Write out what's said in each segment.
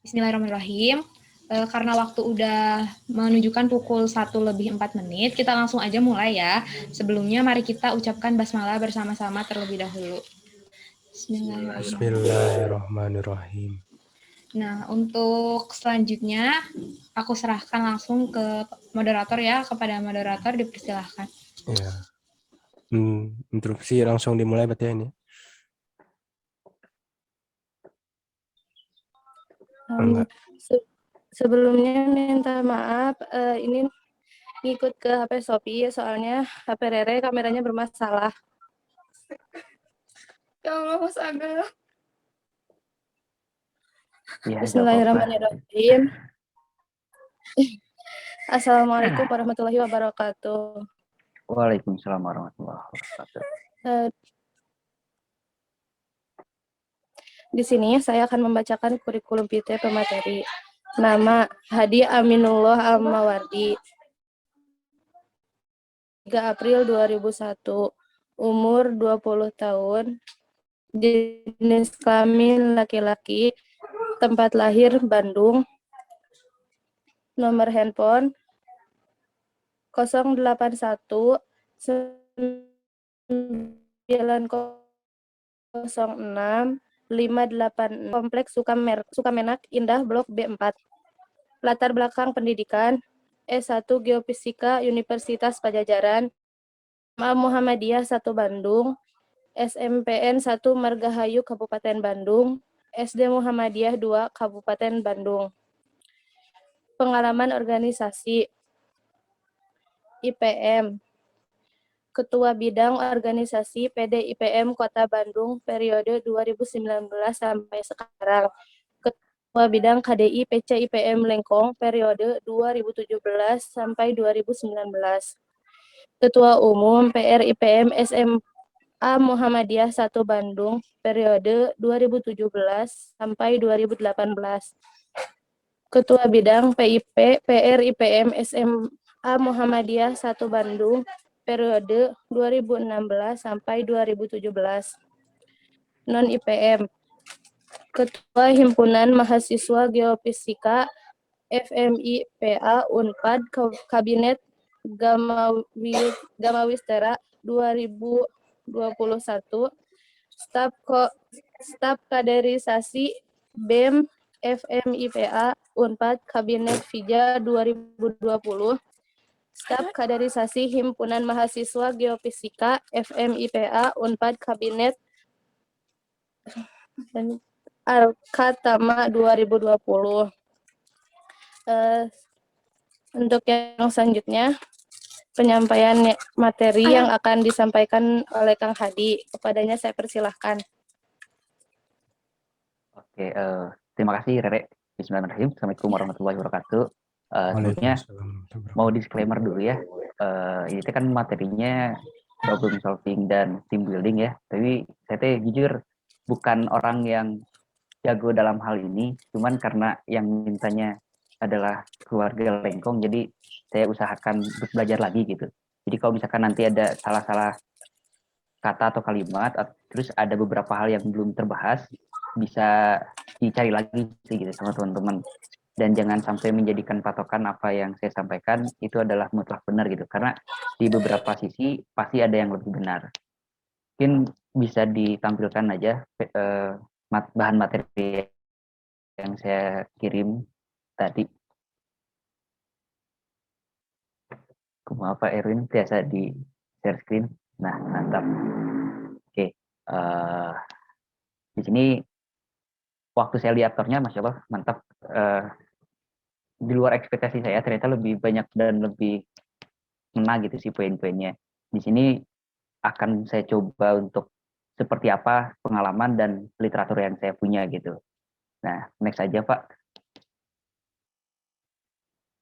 Bismillahirrahmanirrahim. Karena waktu udah menunjukkan pukul 1:04, kita langsung aja mulai ya. Sebelumnya mari kita ucapkan basmalah bersama-sama terlebih dahulu. Bismillahirrahmanirrahim. Bismillahirrahmanirrahim. Nah, untuk selanjutnya aku serahkan langsung ke moderator ya, kepada moderator dipersilahkan. Ya. Interupsi langsung dimulai berarti ini. Sebelumnya minta maaf, ini ngikut ke HP Shopee, soalnya HP Rere kameranya bermasalah. Ya Allah, Mas Aga. Ya, Bismillahirrahmanirrahim. Assalamualaikum warahmatullahi wabarakatuh. Waalaikumsalam warahmatullahi wabarakatuh. Di sini saya akan membacakan kurikulum PT pemateri. Nama Hadi Aminullah Al-Mawardi. 3 April 2001. Umur 20 tahun. Jenis kelamin laki-laki. Tempat lahir Bandung. Nomor handphone 081 906 58 Kompleks Sukamenak Indah Blok B4. Latar belakang pendidikan S1 Geofisika Universitas Pajajaran, Muhammadiyah 1 Bandung, SMPN 1 Margahayu Kabupaten Bandung, SD Muhammadiyah 2 Kabupaten Bandung. Pengalaman organisasi IPM, Ketua Bidang Organisasi PD IPM Kota Bandung periode 2019 sampai sekarang. Ketua Bidang KDI PC IPM Lengkong periode 2017 sampai 2019. Ketua Umum PR IPM SMA Muhammadiyah 1 Bandung periode 2017 sampai 2018. Ketua Bidang PIP PR IPM SMA Muhammadiyah 1 Bandung periode 2016 sampai 2017. Non IPM, Ketua Himpunan Mahasiswa Geofisika FMIPA Unpad Kabinet Gamawistera 2021. Staf Kaderisasi BEM FMIPA Unpad Kabinet Fija 2020. Staf Kaderisasi Himpunan Mahasiswa Geofisika FMIPA Unpad Kabinet Arkatama 2020. Untuk yang selanjutnya, penyampaian materi yang akan disampaikan oleh Kang Hadi. Kepadanya saya persilahkan. Oke, terima kasih Rere. Bismillahirrahmanirrahim. Assalamualaikum warahmatullahi wabarakatuh. Sebelumnya mau disclaimer dulu ya. Ini kan materinya problem solving dan team building ya. Tapi saya jujur bukan orang yang jago dalam hal ini, cuman karena yang mintanya adalah keluarga Lengkong, jadi saya usahakan untuk belajar lagi gitu. Jadi kalau misalkan nanti ada salah-salah kata atau kalimat, terus ada beberapa hal yang belum terbahas, bisa dicari lagi sih gitu sama teman-teman. Dan jangan sampai menjadikan patokan apa yang saya sampaikan itu adalah mutlak benar gitu, karena di beberapa sisi pasti ada yang lebih benar. Mungkin bisa ditampilkan aja bahan materi yang saya kirim tadi. Maaf Pak Erwin, biasa di share screen. Nah, mantap. Oke, di sini waktu saya lihat tornya, Masya Allah, mantap. Di luar ekspektasi saya, ternyata lebih banyak dan lebih ngena gitu sih poin-poinnya. Di sini akan saya coba untuk seperti apa pengalaman dan literatur yang saya punya gitu. Nah, next aja Pak.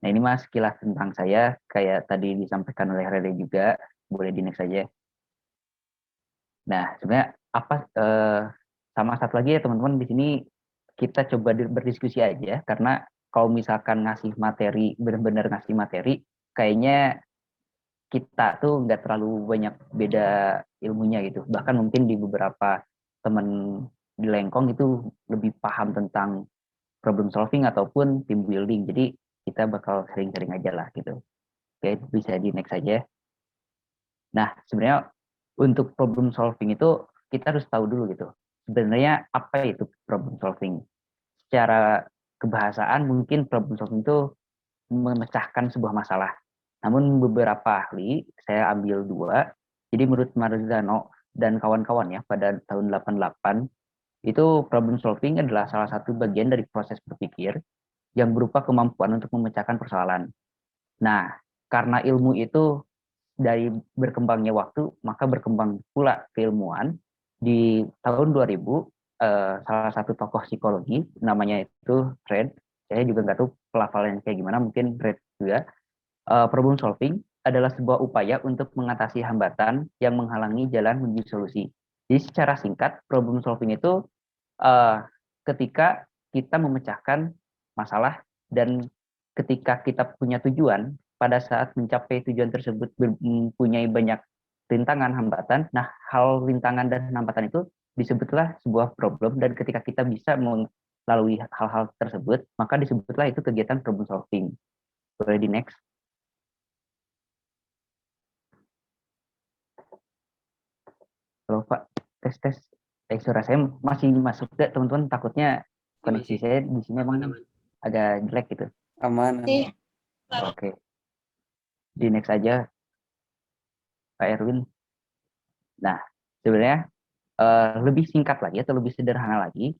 Nah, ini Mas sekilas tentang saya, kayak tadi disampaikan oleh Rere juga, boleh di next aja. Nah, sebenarnya apa, sama satu lagi ya teman-teman, di sini kita coba berdiskusi aja, karena kalau misalkan ngasih materi, benar-benar ngasih materi, kayaknya kita tuh nggak terlalu banyak beda ilmunya gitu. Bahkan mungkin di beberapa teman di Lengkong itu lebih paham tentang problem solving ataupun team building. Jadi kita bakal sering-sering aja lah gitu. Oke, bisa di next aja. Nah, sebenarnya untuk problem solving itu kita harus tahu dulu gitu. Sebenarnya apa itu problem solving? Secara kebahasaan mungkin problem solving itu memecahkan sebuah masalah. Namun beberapa ahli, saya ambil 2. Jadi menurut Marzano dan kawan-kawan ya pada tahun 88, itu problem solving adalah salah satu bagian dari proses berpikir yang berupa kemampuan untuk memecahkan persoalan. Nah, karena ilmu itu dari berkembangnya waktu, maka berkembang pula keilmuan. Di tahun 2000, salah satu tokoh psikologi, namanya itu Fred, saya juga nggak tahu pelafalannya kayak gimana, mungkin Fred juga, problem solving adalah sebuah upaya untuk mengatasi hambatan yang menghalangi jalan menuju solusi. Jadi secara singkat, problem solving itu ketika kita memecahkan masalah dan ketika kita punya tujuan, pada saat mencapai tujuan tersebut mempunyai banyak rintangan, hambatan. Nah, hal rintangan dan hambatan itu disebutlah sebuah problem, dan ketika kita bisa melalui hal-hal tersebut, maka disebutlah itu kegiatan problem solving. Boleh di next. Halo Pak, tes. Suara saya masih masuk ke teman-teman, takutnya koneksi saya di sini memang agak jelek gitu. Aman. Oke. Di next aja, Pak Erwin. Nah, sebenarnya lebih singkat lagi atau lebih sederhana lagi,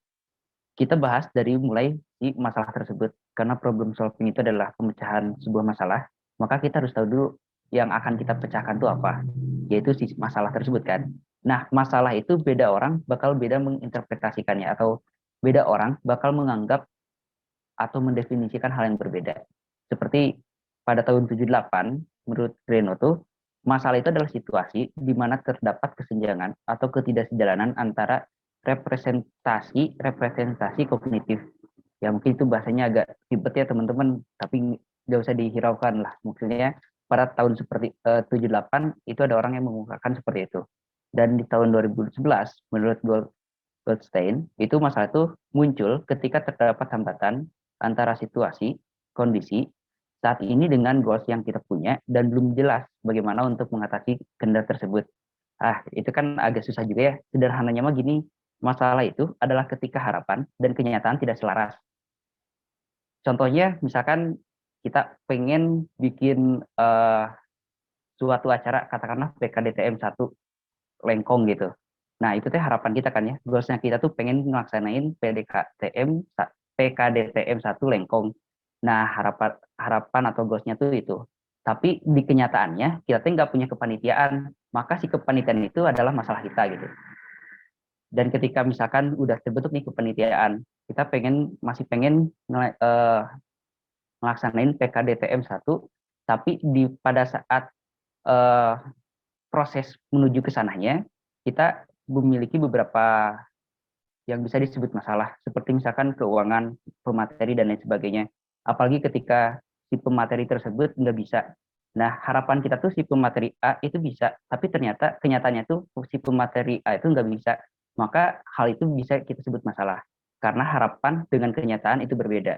kita bahas dari mulai si masalah tersebut. Karena problem solving itu adalah pemecahan sebuah masalah, maka kita harus tahu dulu yang akan kita pecahkan itu apa, yaitu si masalah tersebut kan. Nah, masalah itu beda orang bakal beda menginterpretasikannya, atau beda orang bakal menganggap atau mendefinisikan hal yang berbeda. Seperti pada tahun 78, menurut Reno tuh, masalah itu adalah situasi di mana terdapat kesenjangan atau ketidaksejalanan antara representasi kognitif. Ya mungkin itu bahasanya agak ribet ya teman-teman, tapi nggak usah dihiraukan lah. Maksudnya pada tahun seperti 78 itu ada orang yang mengungkapkan seperti itu. Dan di tahun 2011, menurut Goldstein, itu masalah itu muncul ketika terdapat hambatan antara situasi, kondisi, saat ini dengan goals yang kita punya, dan belum jelas bagaimana untuk mengatasi kendala tersebut. Itu kan agak susah juga ya. Sederhananya mah gini, masalah itu adalah ketika harapan dan kenyataan tidak selaras. Contohnya, misalkan kita pengen bikin suatu acara, katakanlah PKDTM 1 Lengkong gitu. Nah, itu teh harapan kita kan ya. Goalsnya kita tuh pengen ngelaksanain PKDTM 1 Lengkong. Nah, harapan atau goalsnya tuh itu. Tapi di kenyataannya kita tuh nggak punya kepanitiaan, maka si kepanitiaan itu adalah masalah kita gitu. Dan ketika misalkan udah terbentuk nih kepanitiaan, kita masih pengen ngelaksanain PKDTM 1, tapi pada saat proses menuju ke sananya, kita memiliki beberapa yang bisa disebut masalah, seperti misalkan keuangan, pemateri, dan lain sebagainya. Apalagi ketika si pemateri tersebut nggak bisa. Nah, harapan kita tuh si pemateri A itu bisa, tapi ternyata kenyataannya tuh si pemateri A itu nggak bisa. Maka hal itu bisa kita sebut masalah, karena harapan dengan kenyataan itu berbeda.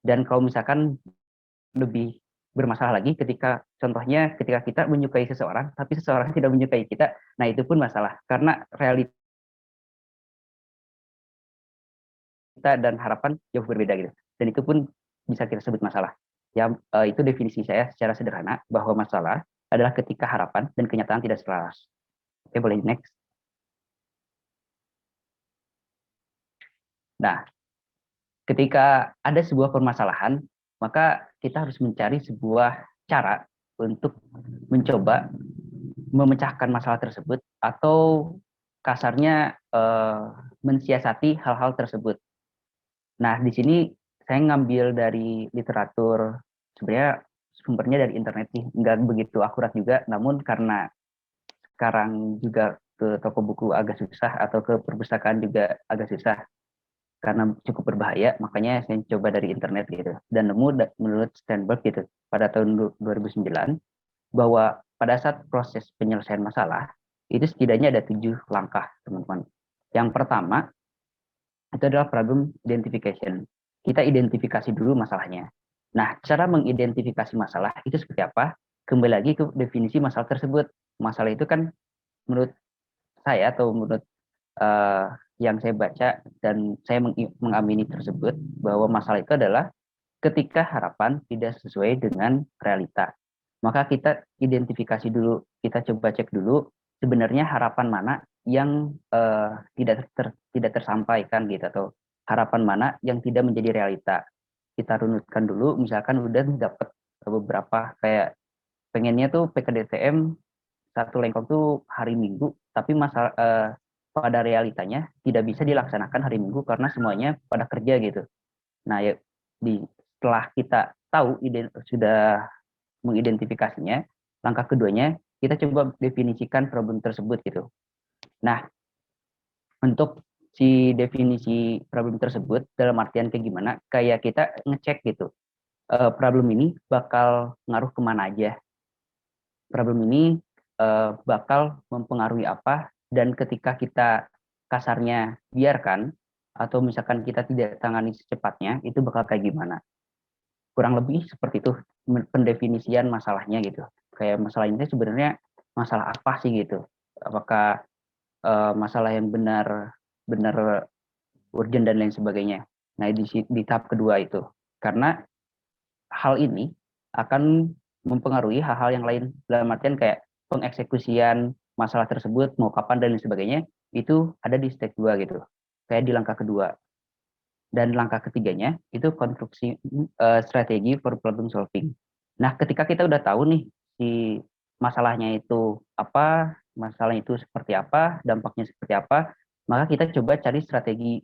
Dan kalau misalkan lebih bermasalah lagi contohnya ketika kita menyukai seseorang, tapi seseorang tidak menyukai kita, nah itu pun masalah, karena realita dan harapan jauh berbeda gitu. Dan itu pun bisa kita sebut masalah. Ya, itu definisi saya secara sederhana, bahwa masalah adalah ketika harapan dan kenyataan tidak selaras. Oke, boleh next. Nah, ketika ada sebuah permasalahan, maka kita harus mencari sebuah cara untuk mencoba memecahkan masalah tersebut, atau kasarnya mensiasati hal-hal tersebut. Nah, di sini saya ngambil dari literatur, sebenarnya sumbernya dari internet sih, nggak begitu akurat juga, namun karena sekarang juga ke toko buku agak susah, atau ke perpustakaan juga agak susah, karena cukup berbahaya, makanya saya coba dari internet gitu. Dan nemu menurut Sternberg gitu, pada tahun 2009, bahwa pada saat proses penyelesaian masalah, itu setidaknya ada 7 langkah, teman-teman. Yang pertama, itu adalah problem identification. kita identifikasi dulu masalahnya. Nah, cara mengidentifikasi masalah itu seperti apa? Kembali lagi ke definisi masalah tersebut. Masalah itu kan menurut saya atau menurut yang saya baca dan saya mengamini tersebut, bahwa masalah itu adalah ketika harapan tidak sesuai dengan realita. Maka kita identifikasi dulu, kita coba cek dulu sebenarnya harapan mana yang tidak tersampaikan gitu, atau harapan mana yang tidak menjadi realita. Kita runutkan dulu, misalkan udah dapat beberapa, kayak pengennya tuh PKDTM satu lengkong tuh hari Minggu, tapi pada realitanya tidak bisa dilaksanakan hari Minggu karena semuanya pada kerja gitu. Nah, ya, setelah kita tahu sudah mengidentifikasinya, langkah keduanya kita coba definisikan problem tersebut gitu. Nah, untuk si definisi problem tersebut dalam artian kayak gimana? Kayak kita ngecek gitu, problem ini bakal ngaruh kemana aja. Problem ini bakal mempengaruhi apa, dan ketika kita kasarnya biarkan atau misalkan kita tidak tangani secepatnya, itu bakal kayak gimana. Kurang lebih seperti itu pendefinisian masalahnya gitu. Kayak masalah ini sebenarnya masalah apa sih gitu. Apakah masalah yang benar urgent dan lain sebagainya. Nah, di tahap kedua itu. Karena hal ini akan mempengaruhi hal-hal yang lain, dalam artian kayak pengeksekusian masalah tersebut mau kapan dan lain sebagainya, itu ada di step 2 gitu, kayak di langkah kedua. Dan langkah ketiganya itu konstruksi strategi for problem solving. Nah, ketika kita udah tahu nih si masalahnya itu apa, masalah itu seperti apa, dampaknya seperti apa, maka kita coba cari strategi.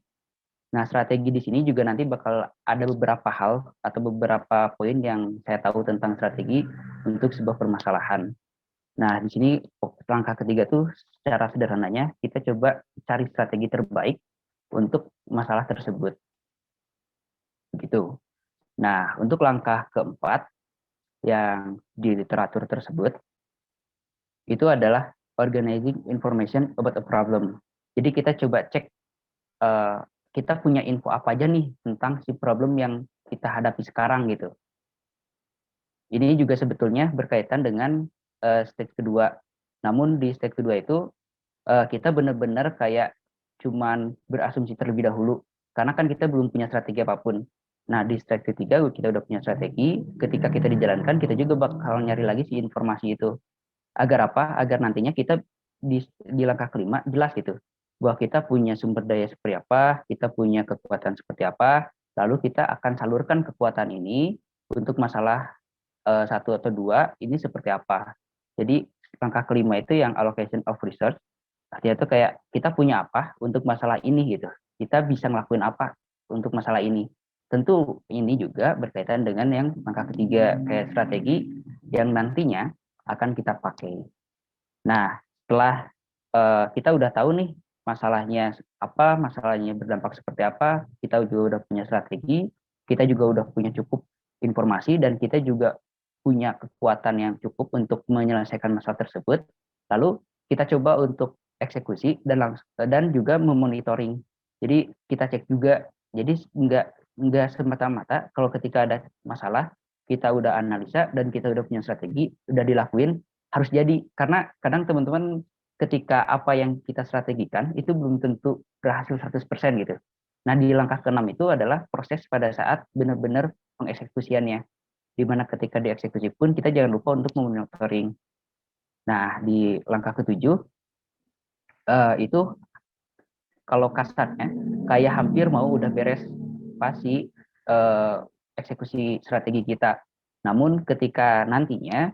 Nah, strategi di sini juga nanti bakal ada beberapa hal atau beberapa poin yang saya tahu tentang strategi untuk sebuah permasalahan. Nah, di sini langkah ketiga tuh secara sederhananya kita coba cari strategi terbaik untuk masalah tersebut. Begitu. Nah, untuk langkah keempat yang di literatur tersebut itu adalah organizing information about a problem. Jadi kita coba cek kita punya info apa aja nih tentang si problem yang kita hadapi sekarang gitu. Ini juga sebetulnya berkaitan dengan stage kedua. Namun di stage kedua itu kita benar-benar kayak cuman berasumsi terlebih dahulu, karena kan kita belum punya strategi apapun. Nah, di stage ketiga kita udah punya strategi, ketika kita dijalankan kita juga bakal nyari lagi si informasi itu. Agar apa? Agar nantinya kita di langkah kelima jelas gitu, bahwa kita punya sumber daya seperti apa, kita punya kekuatan seperti apa, lalu kita akan salurkan kekuatan ini untuk masalah 1 atau 2 ini seperti apa. Jadi langkah kelima itu yang allocation of resource, artinya itu kayak kita punya apa untuk masalah ini gitu, kita bisa ngelakuin apa untuk masalah ini. Tentu ini juga berkaitan dengan yang langkah ketiga, kayak strategi yang nantinya akan kita pakai. Nah, setelah kita udah tahu nih masalahnya apa, masalahnya berdampak seperti apa, kita juga udah punya strategi, kita juga udah punya cukup informasi, dan kita juga punya kekuatan yang cukup untuk menyelesaikan masalah tersebut. Lalu kita coba untuk eksekusi dan juga memonitoring. Jadi kita cek juga. Jadi nggak semata-mata kalau ketika ada masalah kita udah analisa dan kita udah punya strategi, udah dilakuin, harus jadi. Karena kadang teman-teman ketika apa yang kita strategikan itu belum tentu berhasil 100% gitu. Nah, di langkah ke-6 itu adalah proses pada saat benar-benar pengeksekusiannya. Di mana ketika dieksekusi pun kita jangan lupa untuk memonitoring. Nah, di langkah ke-7 itu kalau kasarnya kayak hampir mau udah beres pasti eksekusi strategi kita. Namun ketika nantinya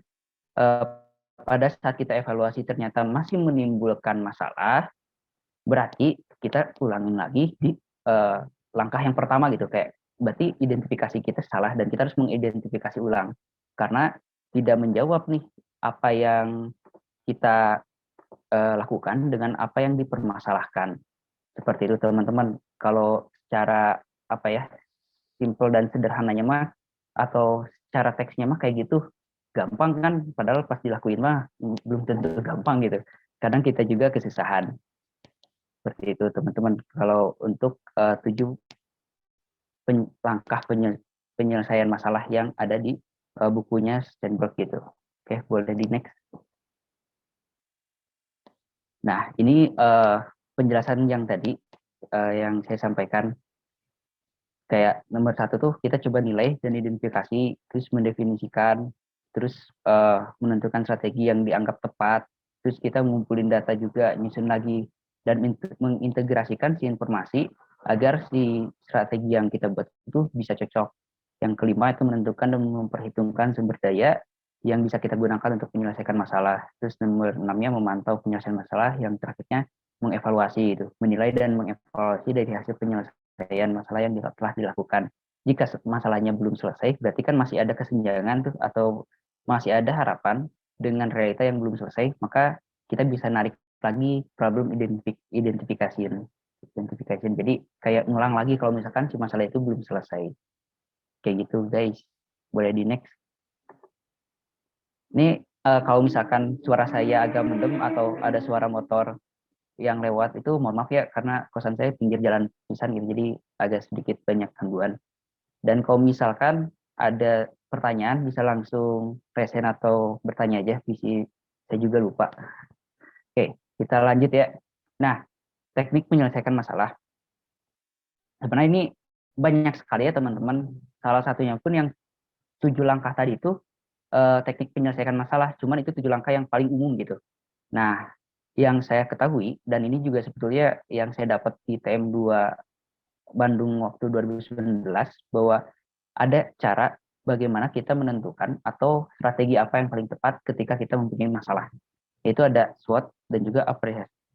pada saat kita evaluasi ternyata masih menimbulkan masalah, berarti kita ulangin lagi di langkah yang pertama gitu, kayak berarti identifikasi kita salah dan kita harus mengidentifikasi ulang karena tidak menjawab nih apa yang kita lakukan dengan apa yang dipermasalahkan. Seperti itu teman-teman. Kalau secara apa ya, simple dan sederhananya mah atau secara teksnya mah kayak gitu gampang kan, padahal pas dilakuin mah belum tentu gampang gitu. Kadang kita juga kesusahan. Seperti itu teman-teman. Kalau untuk 7 langkah penyelesaian masalah yang ada di bukunya Steinberg gitu. Oke, boleh di next. Nah, ini penjelasan yang tadi yang saya sampaikan. Kayak nomor 1 tuh kita coba nilai dan identifikasi, terus mendefinisikan, terus menentukan strategi yang dianggap tepat, terus kita ngumpulin data juga, nyusun lagi, dan mengintegrasikan si informasi agar si strategi yang kita buat itu bisa cocok. Yang kelima itu menentukan dan memperhitungkan sumber daya yang bisa kita gunakan untuk menyelesaikan masalah. Terus nomor 6-nya memantau penyelesaian masalah, yang terakhirnya mengevaluasi itu, menilai dan mengevaluasi dari hasil penyelesaian masalah yang telah dilakukan. Jika masalahnya belum selesai, berarti kan masih ada kesenjangan tuh, atau masih ada harapan dengan realita yang belum selesai, maka kita bisa narik lagi problem identification. Jadi kayak ngulang lagi kalau misalkan si masalah itu belum selesai. Kayak gitu guys. Boleh di next. Ini kalau misalkan suara saya agak mendem atau ada suara motor yang lewat itu mohon maaf ya, karena kosan saya pinggir jalan pisan gitu, jadi agak sedikit banyak gangguan. Dan kalau misalkan ada pertanyaan bisa langsung present atau bertanya aja, saya juga lupa. Oke, kita lanjut ya. Nah, teknik menyelesaikan masalah. Sebenarnya ini banyak sekali ya teman-teman. Salah satunya pun yang 7 langkah tadi itu teknik menyelesaikan masalah, cuman itu 7 langkah yang paling umum gitu. Nah, yang saya ketahui, dan ini juga sebetulnya yang saya dapat di TM2 Bandung waktu 2019, bahwa ada cara bagaimana kita menentukan atau strategi apa yang paling tepat ketika kita mempunyai masalah. Yaitu ada SWOT dan juga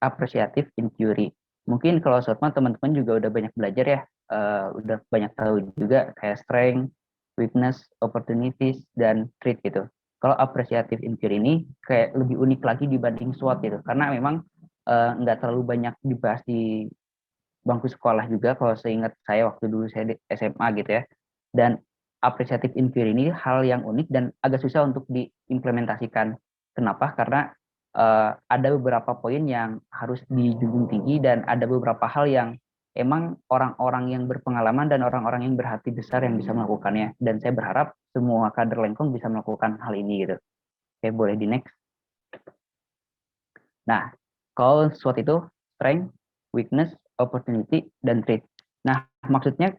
appreciative inquiry. Mungkin kalau SWOT teman-teman juga udah banyak belajar ya, udah banyak tahu juga kayak strength, weakness, opportunities, dan threat gitu. Kalau appreciative inquiry ini kayak lebih unik lagi dibanding SWOT gitu, karena memang nggak terlalu banyak dibahas di bangku sekolah juga kalau seingat saya waktu dulu saya di SMA gitu ya. Dan appreciative inquiry ini hal yang unik dan agak susah untuk diimplementasikan. Kenapa? Karena ada beberapa poin yang harus dijunjung tinggi dan ada beberapa hal yang emang orang-orang yang berpengalaman dan orang-orang yang berhati besar yang bisa melakukannya. Dan saya berharap semua kader Lengkong bisa melakukan hal ini gitu. Oke, boleh di next. Nah, kalau SWOT itu strength, weakness, opportunity, dan threat. Nah, maksudnya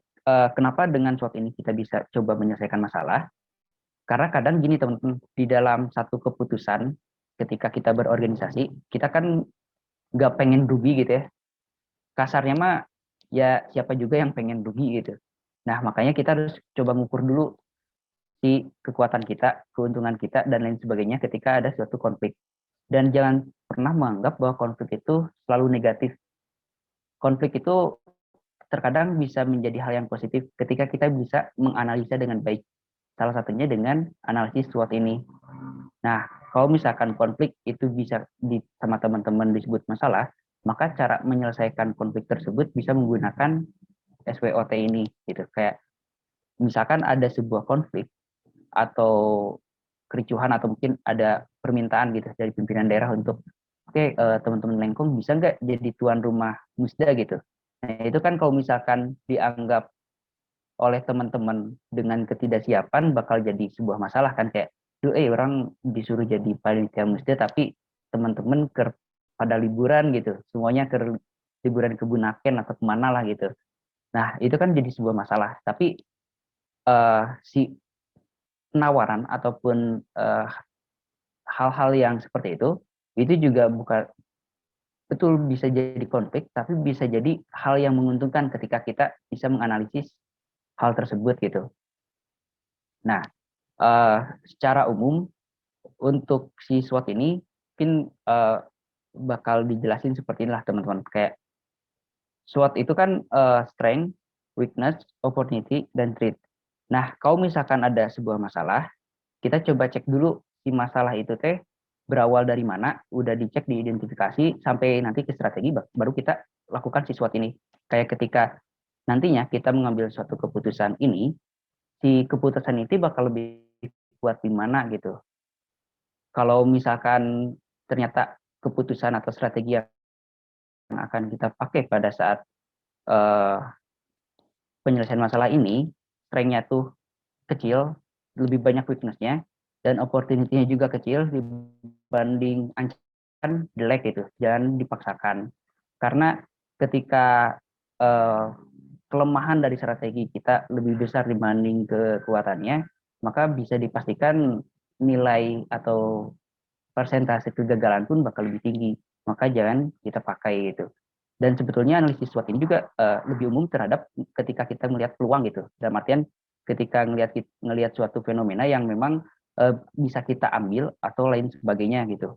kenapa dengan SWOT ini kita bisa coba menyelesaikan masalah? Karena kadang gini teman-teman, di dalam satu keputusan ketika kita berorganisasi, kita kan nggak pengen rugi gitu ya. Kasarnya mah ya siapa juga yang pengen rugi gitu. Nah, makanya kita harus coba ngukur dulu si kekuatan kita, keuntungan kita, dan lain sebagainya ketika ada suatu konflik. Dan jangan pernah menganggap bahwa konflik itu selalu negatif. Konflik itu terkadang bisa menjadi hal yang positif ketika kita bisa menganalisa dengan baik. Salah satunya dengan analisis SWOT ini. Nah, kalau misalkan konflik itu bisa sama teman-teman disebut masalah, maka cara menyelesaikan konflik tersebut bisa menggunakan SWOT ini gitu. Kayak misalkan ada sebuah konflik atau kericuhan atau mungkin ada permintaan gitu dari pimpinan daerah untuk teman-teman Lengkong bisa nggak jadi tuan rumah musda gitu. Nah, itu kan kalau misalkan dianggap oleh teman-teman dengan ketidaksiapan bakal jadi sebuah masalah kan, kayak orang disuruh jadi panitia musda tapi teman-teman pada liburan gitu, semuanya ke liburan ke Bunaken atau kemana lah gitu. Nah, itu kan jadi sebuah masalah. Tapi si penawaran ataupun hal-hal yang seperti itu juga bukan betul bisa jadi konflik, tapi bisa jadi hal yang menguntungkan ketika kita bisa menganalisis hal tersebut gitu. Nah, secara umum untuk si SWOT ini mungkin bakal dijelasin seperti inilah teman-teman. Kayak SWOT itu kan strength, weakness, opportunity, dan threat. Nah, kalau misalkan ada sebuah masalah, kita coba cek dulu si masalah itu berawal dari mana, udah dicek, diidentifikasi, sampai nanti ke strategi, baru kita lakukan si SWOT ini. Kayak ketika nantinya kita mengambil suatu keputusan ini, si keputusan itu bakal lebih kuat di mana gitu. Kalau misalkan ternyata keputusan atau strategi yang akan kita pakai pada saat penyelesaian masalah ini strength-nya tuh kecil, lebih banyak weakness-nya, dan opportunity-nya juga kecil dibanding ancaman jelek gitu. Jangan dipaksakan. Karena ketika kelemahan dari strategi kita lebih besar dibanding kekuatannya, maka bisa dipastikan nilai atau persentase kegagalan pun bakal lebih tinggi. Maka jangan kita pakai gitu. Dan sebetulnya analisis SWOT ini juga lebih umum terhadap ketika kita melihat peluang gitu. Dalam artian ketika ngelihat suatu fenomena yang memang bisa kita ambil atau lain sebagainya gitu.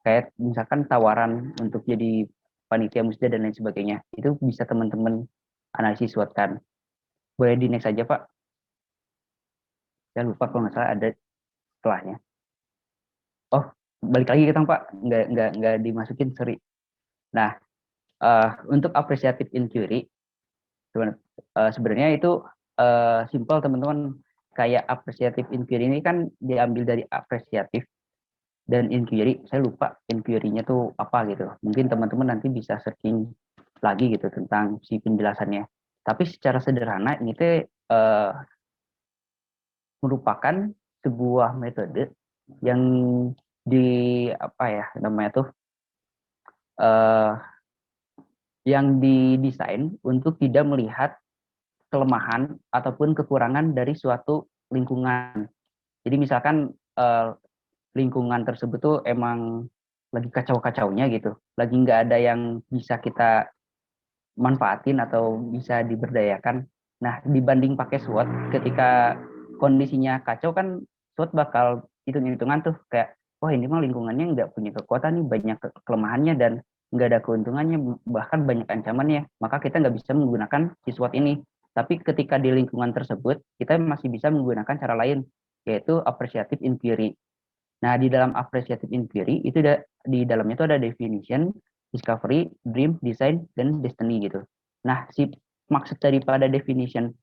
Kayak misalkan tawaran untuk jadi panitia musda dan lain sebagainya. Itu bisa teman-teman analisis SWOT kan. Boleh di next aja Pak. Saya lupa kalau nggak salah ada setelahnya. Oh, balik lagi kita Pak. Nggak dimasukin, sorry. Nah, untuk appreciative inquiry, sebenarnya itu simple teman-teman. Kayak appreciative inquiry ini kan diambil dari apresiatif dan inquiry. Saya lupa inquiry-nya tuh apa gitu. Mungkin teman-teman nanti bisa searching lagi gitu tentang si penjelasannya. Tapi secara sederhana ini tuh merupakan sebuah metode yang yang didesain untuk tidak melihat kelemahan ataupun kekurangan dari suatu lingkungan. Jadi misalkan lingkungan tersebut tuh emang lagi kacau-kacaunya gitu, lagi nggak ada yang bisa kita manfaatin atau bisa diberdayakan. Nah, dibanding pakai SWOT, ketika kondisinya kacau kan SWOT bakal hitung-hitungan tuh kayak, wah ini mah lingkungannya nggak punya kekuatan nih, banyak kelemahannya dan nggak ada keuntungannya, bahkan banyak ancamannya. Maka kita nggak bisa menggunakan si SWOT ini. Tapi ketika di lingkungan tersebut, kita masih bisa menggunakan cara lain, yaitu appreciative inquiry. Nah, di dalam appreciative inquiry, itu di dalamnya itu ada definition, discovery, dream, design, dan destiny gitu. Nah, si maksud daripada definition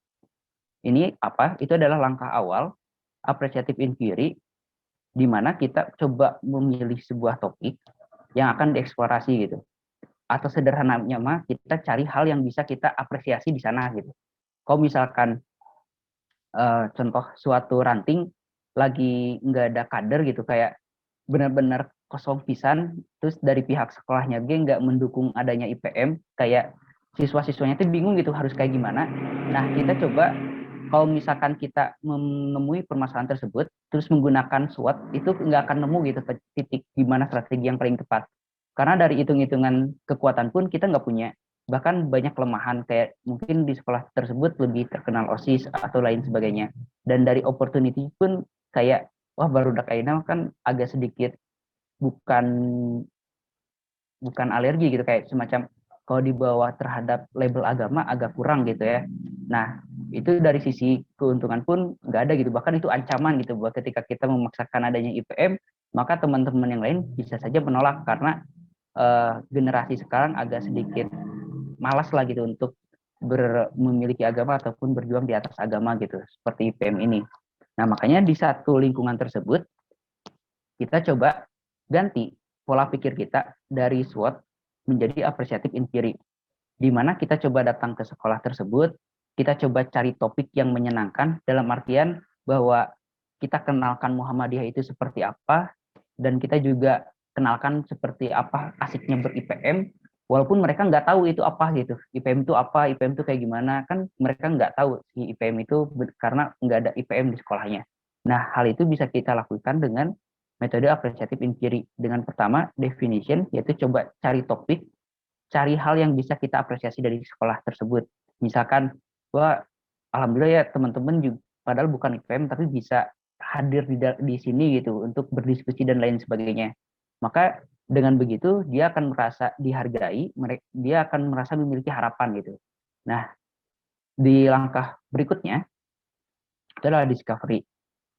ini apa? Itu adalah langkah awal appreciative inquiry, di mana kita coba memilih sebuah topik yang akan dieksplorasi gitu. Atau sederhananya mah kita cari hal yang bisa kita apresiasi di sana gitu. Kalau misalkan contoh suatu ranting lagi nggak ada kader gitu, kayak benar-benar kosong pisan, terus dari pihak sekolahnya nggak mendukung adanya IPM, kayak siswa-siswanya tuh bingung gitu harus kayak gimana. Nah, kita coba kalau misalkan kita menemui permasalahan tersebut terus menggunakan SWOT, itu nggak akan nemu gitu titik gimana strategi yang paling tepat, karena dari hitung-hitungan kekuatan pun kita nggak punya, bahkan banyak kelemahan kayak mungkin di sekolah tersebut lebih terkenal OSIS atau lain sebagainya. Dan dari opportunity pun kayak, wah barudak Ainal kan agak sedikit bukan alergi gitu, kayak semacam kalau dibawa terhadap label agama agak kurang gitu ya. Nah, itu dari sisi keuntungan pun nggak ada gitu, bahkan itu ancaman gitu bahwa ketika kita memaksakan adanya IPM, maka teman-teman yang lain bisa saja menolak karena generasi sekarang agak sedikit malas lah gitu untuk memiliki agama ataupun berjuang di atas agama gitu, seperti IPM ini. Nah, makanya di satu lingkungan tersebut, kita coba ganti pola pikir kita dari SWOT menjadi appreciative inquiry, di mana kita coba datang ke sekolah tersebut, kita coba cari topik yang menyenangkan, dalam artian bahwa kita kenalkan Muhammadiyah itu seperti apa, dan kita juga kenalkan seperti apa asiknya ber-IPM, walaupun mereka nggak tahu itu apa gitu. IPM itu apa, IPM itu kayak gimana, kan mereka nggak tahu si IPM itu karena nggak ada IPM di sekolahnya. Nah, hal itu bisa kita lakukan dengan metode appreciative inquiry. Dengan pertama, definition, yaitu coba cari topik, cari hal yang bisa kita apresiasi dari sekolah tersebut. Misalkan, wah, alhamdulillah ya teman-teman juga, padahal bukan IPM, tapi bisa hadir di sini gitu untuk berdiskusi dan lain sebagainya. Maka dengan begitu dia akan merasa dihargai, dia akan merasa memiliki harapan gitu. Nah, di langkah berikutnya itu adalah discovery.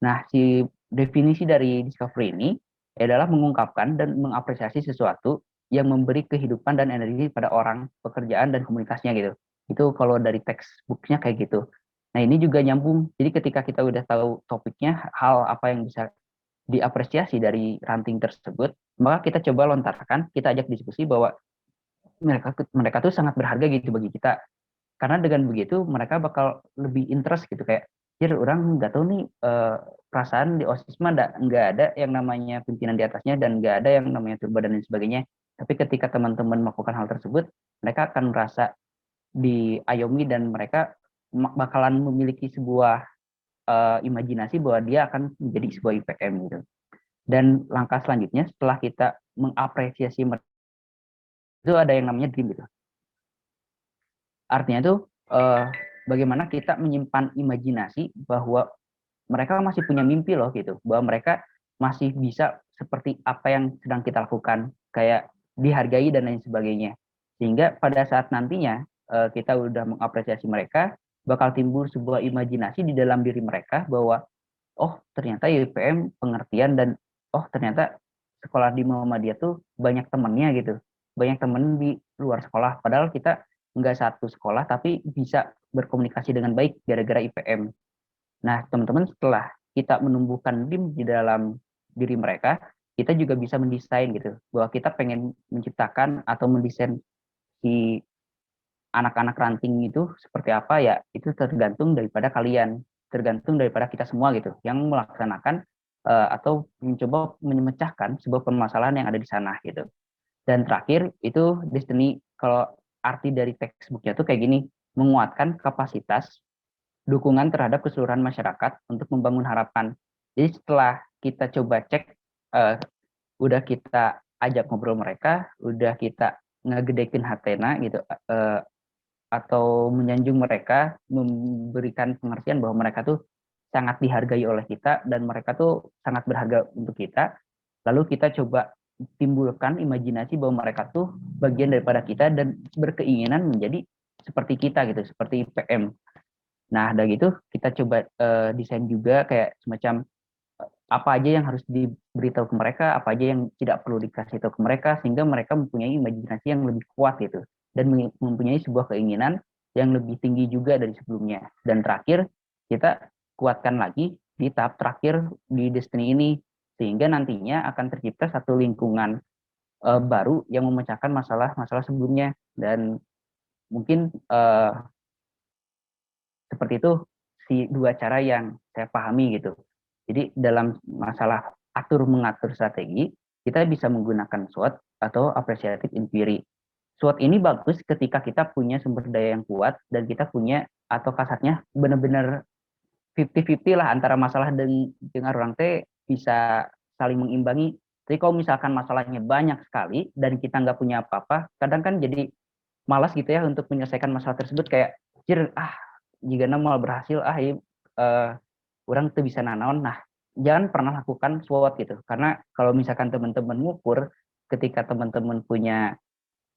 Nah, si definisi dari discovery ini adalah mengungkapkan dan mengapresiasi sesuatu yang memberi kehidupan dan energi pada orang, pekerjaan, dan komunikasinya gitu. Itu kalau dari textbooknya kayak gitu. Nah, ini juga nyambung. Jadi ketika kita udah tahu topiknya, hal apa yang bisa diapresiasi dari ranting tersebut, maka kita coba lontarkan, kita ajak diskusi bahwa mereka tuh sangat berharga gitu bagi kita. Karena dengan begitu mereka bakal lebih interest gitu, kayak orang nggak tahu nih perasaan di OSIS mah nggak ada yang namanya pimpinan di atasnya dan nggak ada yang namanya turba dan lain sebagainya. Tapi ketika teman-teman melakukan hal tersebut, mereka akan merasa diayomi dan mereka bakalan memiliki sebuah imajinasi bahwa dia akan menjadi sebuah IPM gitu. Dan langkah selanjutnya setelah kita mengapresiasi mereka, itu ada yang namanya dream gitu. Artinya tuh bagaimana kita menyimpan imajinasi bahwa mereka masih punya mimpi loh gitu, bahwa mereka masih bisa seperti apa yang sedang kita lakukan, kayak dihargai dan lain sebagainya. Sehingga pada saat nantinya kita udah mengapresiasi mereka, bakal timbul sebuah imajinasi di dalam diri mereka bahwa oh ternyata IPM pengertian dan oh ternyata sekolah di Muhammadiyah tuh banyak temennya gitu, banyak temen di luar sekolah, padahal kita nggak satu sekolah tapi bisa berkomunikasi dengan baik gara-gara IPM. Nah teman-teman, setelah kita menumbuhkan DIM di dalam diri mereka, kita juga bisa mendesain gitu, bahwa kita pengen menciptakan atau mendesain si anak-anak ranting itu seperti apa, ya itu tergantung daripada kalian, tergantung daripada kita semua gitu yang melaksanakan atau mencoba memecahkan sebuah permasalahan yang ada di sana gitu. Dan terakhir itu destiny, kalau arti dari textbooknya tuh kayak gini, menguatkan kapasitas dukungan terhadap keseluruhan masyarakat untuk membangun harapan. Jadi setelah kita coba cek, udah kita ajak ngobrol mereka, udah kita ngegedekin hatena gitu, atau menyanjung mereka, memberikan pengertian bahwa mereka tuh sangat dihargai oleh kita dan mereka tuh sangat berharga untuk kita. Lalu kita coba timbulkan imajinasi bahwa mereka tuh bagian daripada kita dan berkeinginan menjadi seperti kita gitu, seperti IPM. Nah, dari gitu kita coba desain juga kayak semacam apa aja yang harus diberitahu ke mereka, apa aja yang tidak perlu dikasih tahu ke mereka, sehingga mereka mempunyai imajinasi yang lebih kuat gitu, dan mempunyai sebuah keinginan yang lebih tinggi juga dari sebelumnya. Dan terakhir, kita kuatkan lagi di tahap terakhir di Destiny ini, sehingga nantinya akan tercipta satu lingkungan baru yang memecahkan masalah-masalah sebelumnya. Dan mungkin seperti itu si dua cara yang saya pahami gitu. Jadi dalam masalah mengatur strategi, kita bisa menggunakan SWOT atau appreciative inquiry. SWOT ini bagus ketika kita punya sumber daya yang kuat dan kita punya, atau kasarnya benar-benar 50-50 lah antara masalah dengan orang teh bisa saling mengimbangi. Jadi kalau misalkan masalahnya banyak sekali dan kita nggak punya apa-apa, kadang kan jadi malas gitu ya untuk menyelesaikan masalah tersebut, kayak jika mal berhasil orang tuh bisa nanaon. Nah, jangan pernah lakukan SWOT gitu, karena kalau misalkan teman-teman ngukur ketika teman-teman punya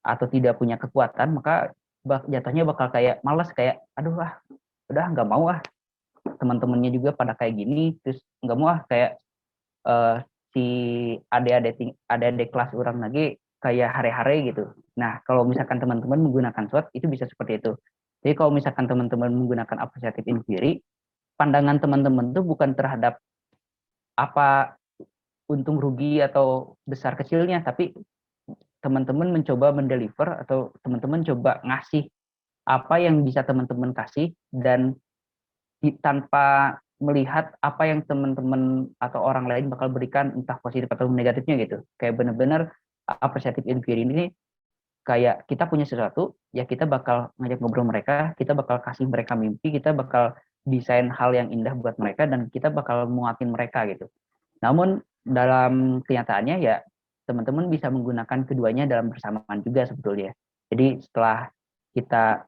atau tidak punya kekuatan, maka jatuhnya bakal kayak malas, kayak aduh udah nggak mau teman-temannya juga pada kayak gini, terus nggak mau kayak si adik-adik kelas orang lagi kayak hare-hare gitu. Nah, kalau misalkan teman-teman menggunakan SWOT, itu bisa seperti itu. Jadi kalau misalkan teman-teman menggunakan appreciative inquiry, pandangan teman-teman itu bukan terhadap apa untung rugi atau besar kecilnya, tapi teman-teman mencoba mendeliver atau teman-teman coba ngasih apa yang bisa teman-teman kasih, dan tanpa melihat apa yang teman-teman atau orang lain bakal berikan, entah positif atau negatifnya gitu. Kayak benar-benar appreciative inquiry ini kayak kita punya sesuatu, ya kita bakal ngajak ngobrol mereka, kita bakal kasih mereka mimpi, kita bakal desain hal yang indah buat mereka, dan kita bakal menguatin mereka gitu. Namun dalam kenyataannya ya teman-teman bisa menggunakan keduanya dalam bersamaan juga sebetulnya. Jadi setelah kita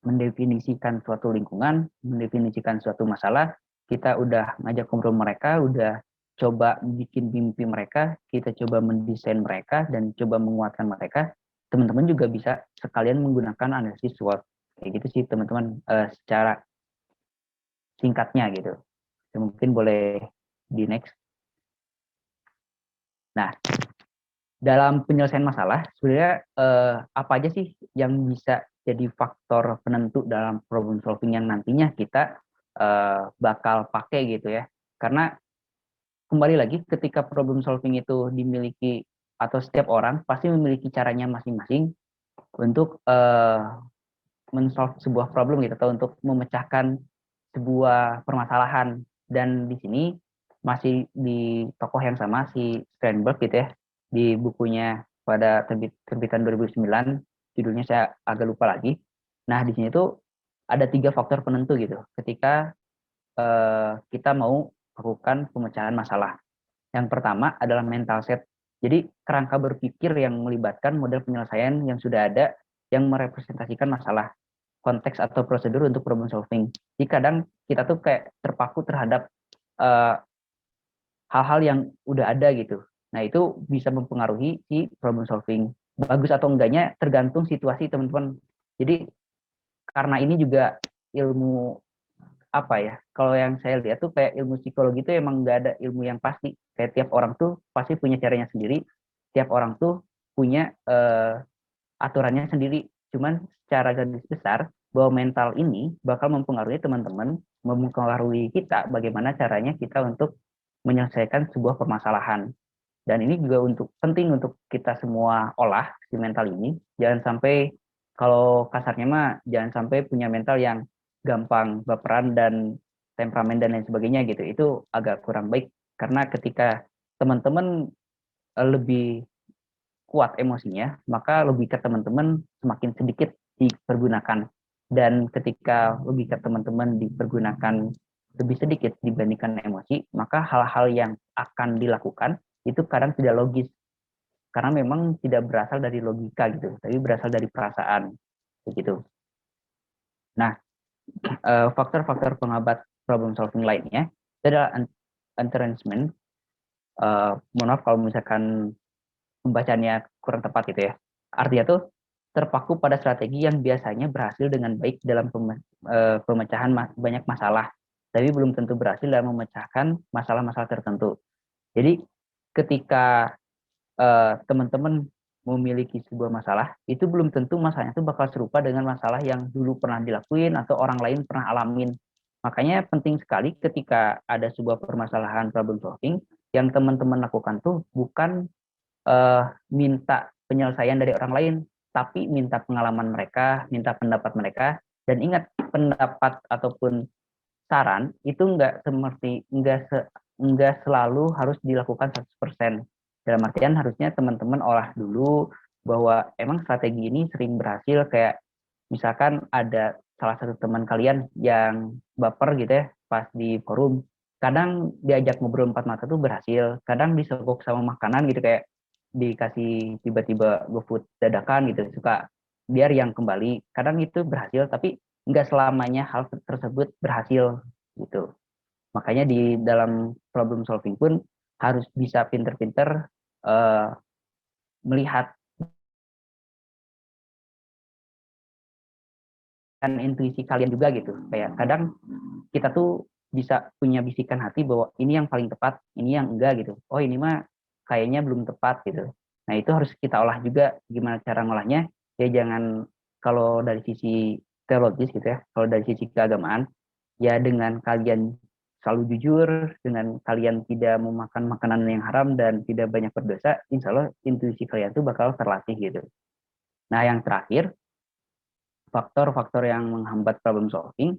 mendefinisikan suatu lingkungan, mendefinisikan suatu masalah, kita udah ngajak ngobrol mereka, udah coba bikin mimpi mereka, kita coba mendesain mereka dan coba menguatkan mereka. Teman-teman juga bisa sekalian menggunakan analisis SWOT. Kayak gitu sih teman-teman, secara singkatnya gitu. Mungkin boleh di next. Nah, dalam penyelesaian masalah, sebenarnya apa aja sih yang bisa jadi faktor penentu dalam problem solving yang nantinya kita bakal pakai gitu ya. Karena kembali lagi, ketika problem solving itu dimiliki atau setiap orang pasti memiliki caranya masing-masing untuk men-solve sebuah problem gitu, atau untuk memecahkan sebuah permasalahan. Dan di sini masih di tokoh yang sama, si Sternberg gitu ya, di bukunya pada terbitan 2009, judulnya saya agak lupa lagi. Nah, di sini tuh ada 3 faktor penentu gitu ketika kita mau melakukan pemecahan masalah. Yang pertama adalah mental set. Jadi kerangka berpikir yang melibatkan model penyelesaian yang sudah ada yang merepresentasikan masalah, konteks atau prosedur untuk problem solving. Jadi kadang kita tuh kayak terpaku terhadap hal-hal yang udah ada gitu. Nah, itu bisa mempengaruhi si problem solving. Bagus atau enggaknya tergantung situasi teman-teman. Jadi karena ini juga ilmu apa ya, kalau yang saya lihat tuh kayak ilmu psikologi itu emang nggak ada ilmu yang pasti. Kayak tiap orang tuh pasti punya caranya sendiri, tiap orang tuh punya aturannya sendiri. Cuman secara garis besar bahwa mental ini bakal mempengaruhi teman-teman, mempengaruhi kita bagaimana caranya kita untuk menyelesaikan sebuah permasalahan. Dan ini juga penting untuk kita semua olah si mental ini. Jangan sampai, kalau kasarnya mah jangan sampai punya mental yang gampang baperan dan temperamen dan lain sebagainya gitu. Itu agak kurang baik karena ketika teman-teman lebih kuat emosinya, maka logika teman-teman semakin sedikit dipergunakan. Dan ketika logika teman-teman dipergunakan lebih sedikit dibandingkan emosi, maka hal-hal yang akan dilakukan itu kadang tidak logis. Karena memang tidak berasal dari logika gitu, tapi berasal dari perasaan. Begitu. Nah, faktor-faktor penghambat problem solving lainnya adalah entrenchment. Mohon maaf kalau misalkan pembacanya kurang tepat gitu ya. Artinya tuh terpaku pada strategi yang biasanya berhasil dengan baik dalam pemecahan banyak masalah, tapi belum tentu berhasil dalam memecahkan masalah-masalah tertentu. Jadi ketika teman-teman memiliki sebuah masalah, itu belum tentu masalahnya itu bakal serupa dengan masalah yang dulu pernah dilakuin atau orang lain pernah alamin. Makanya penting sekali ketika ada sebuah permasalahan problem solving, yang teman-teman lakukan tuh bukan minta penyelesaian dari orang lain, tapi minta pengalaman mereka, minta pendapat mereka, dan ingat pendapat ataupun saran itu enggak selalu harus dilakukan 100%. Dalam artian harusnya teman-teman olah dulu bahwa emang strategi ini sering berhasil, kayak misalkan ada salah satu teman kalian yang baper gitu ya pas di forum, kadang diajak ngobrol 4 mata tuh berhasil, kadang disogok sama makanan gitu, kayak dikasih tiba-tiba GoFood dadakan gitu, suka biar yang kembali, kadang itu berhasil, tapi nggak selamanya hal tersebut berhasil gitu. Makanya di dalam problem solving pun harus bisa pinter-pinter melihat kan intuisi kalian juga gitu. Kayak kadang kita tuh bisa punya bisikan hati bahwa ini yang paling tepat, ini yang enggak gitu. Oh, ini mah kayaknya belum tepat gitu. Nah, itu harus kita olah juga gimana cara ngolahnya. Ya jangan, kalau dari sisi teologis gitu ya, kalau dari sisi keagamaan, ya dengan kalian selalu jujur, dengan kalian tidak memakan makanan yang haram dan tidak banyak berdosa, insya Allah intuisi kalian tuh bakal terlatih gitu. Nah, yang terakhir, faktor-faktor yang menghambat problem solving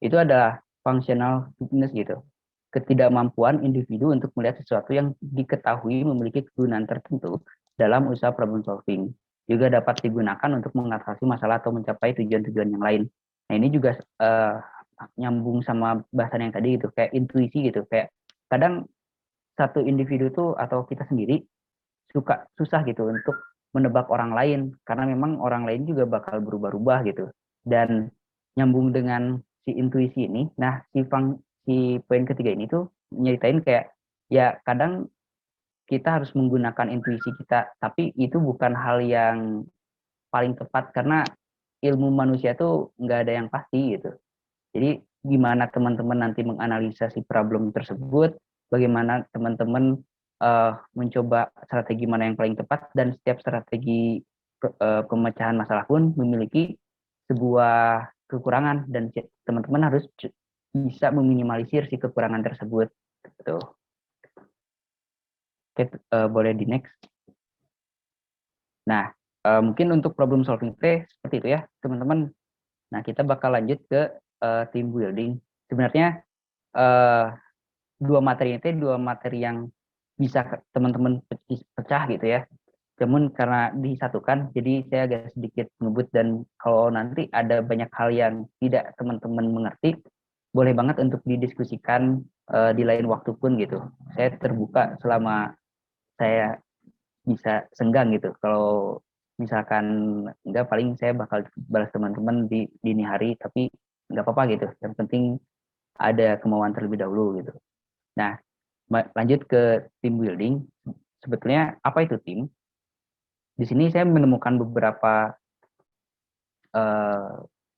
itu adalah functional fitness gitu. Ketidakmampuan individu untuk melihat sesuatu yang diketahui memiliki kegunaan tertentu dalam usaha problem solving. Juga dapat digunakan untuk mengatasi masalah atau mencapai tujuan-tujuan yang lain. Nah, ini juga nyambung sama bahasan yang tadi gitu, kayak intuisi gitu. Kayak kadang satu individu tuh atau kita sendiri susah gitu untuk menebak orang lain, karena memang orang lain juga bakal berubah-ubah gitu. Dan nyambung dengan si intuisi ini, nah si poin ketiga ini tuh nyeritain kayak ya kadang kita harus menggunakan intuisi kita, tapi itu bukan hal yang paling tepat karena ilmu manusia tuh nggak ada yang pasti gitu. Jadi gimana teman-teman nanti menganalisa si problem tersebut, bagaimana teman-teman mencoba strategi mana yang paling tepat, dan setiap strategi pemecahan masalah pun memiliki sebuah kekurangan dan teman-teman harus bisa meminimalisir si kekurangan tersebut. Gitu. Oke, boleh di next. Nah, mungkin untuk problem solving seperti itu ya, teman-teman. Nah, kita bakal lanjut ke team building. Sebenarnya dua materi yang bisa teman-teman pecah gitu ya. Namun karena disatukan, jadi saya agak sedikit ngebut, dan kalau nanti ada banyak hal yang tidak teman-teman mengerti, boleh banget untuk didiskusikan di lain waktu pun gitu. Saya terbuka selama saya bisa senggang gitu. Kalau misalkan enggak, paling saya bakal balas teman-teman di dini hari, tapi nggak apa-apa gitu. Yang penting ada kemauan terlebih dahulu gitu. Nah, lanjut ke team building. Sebetulnya apa itu tim? Di sini saya menemukan beberapa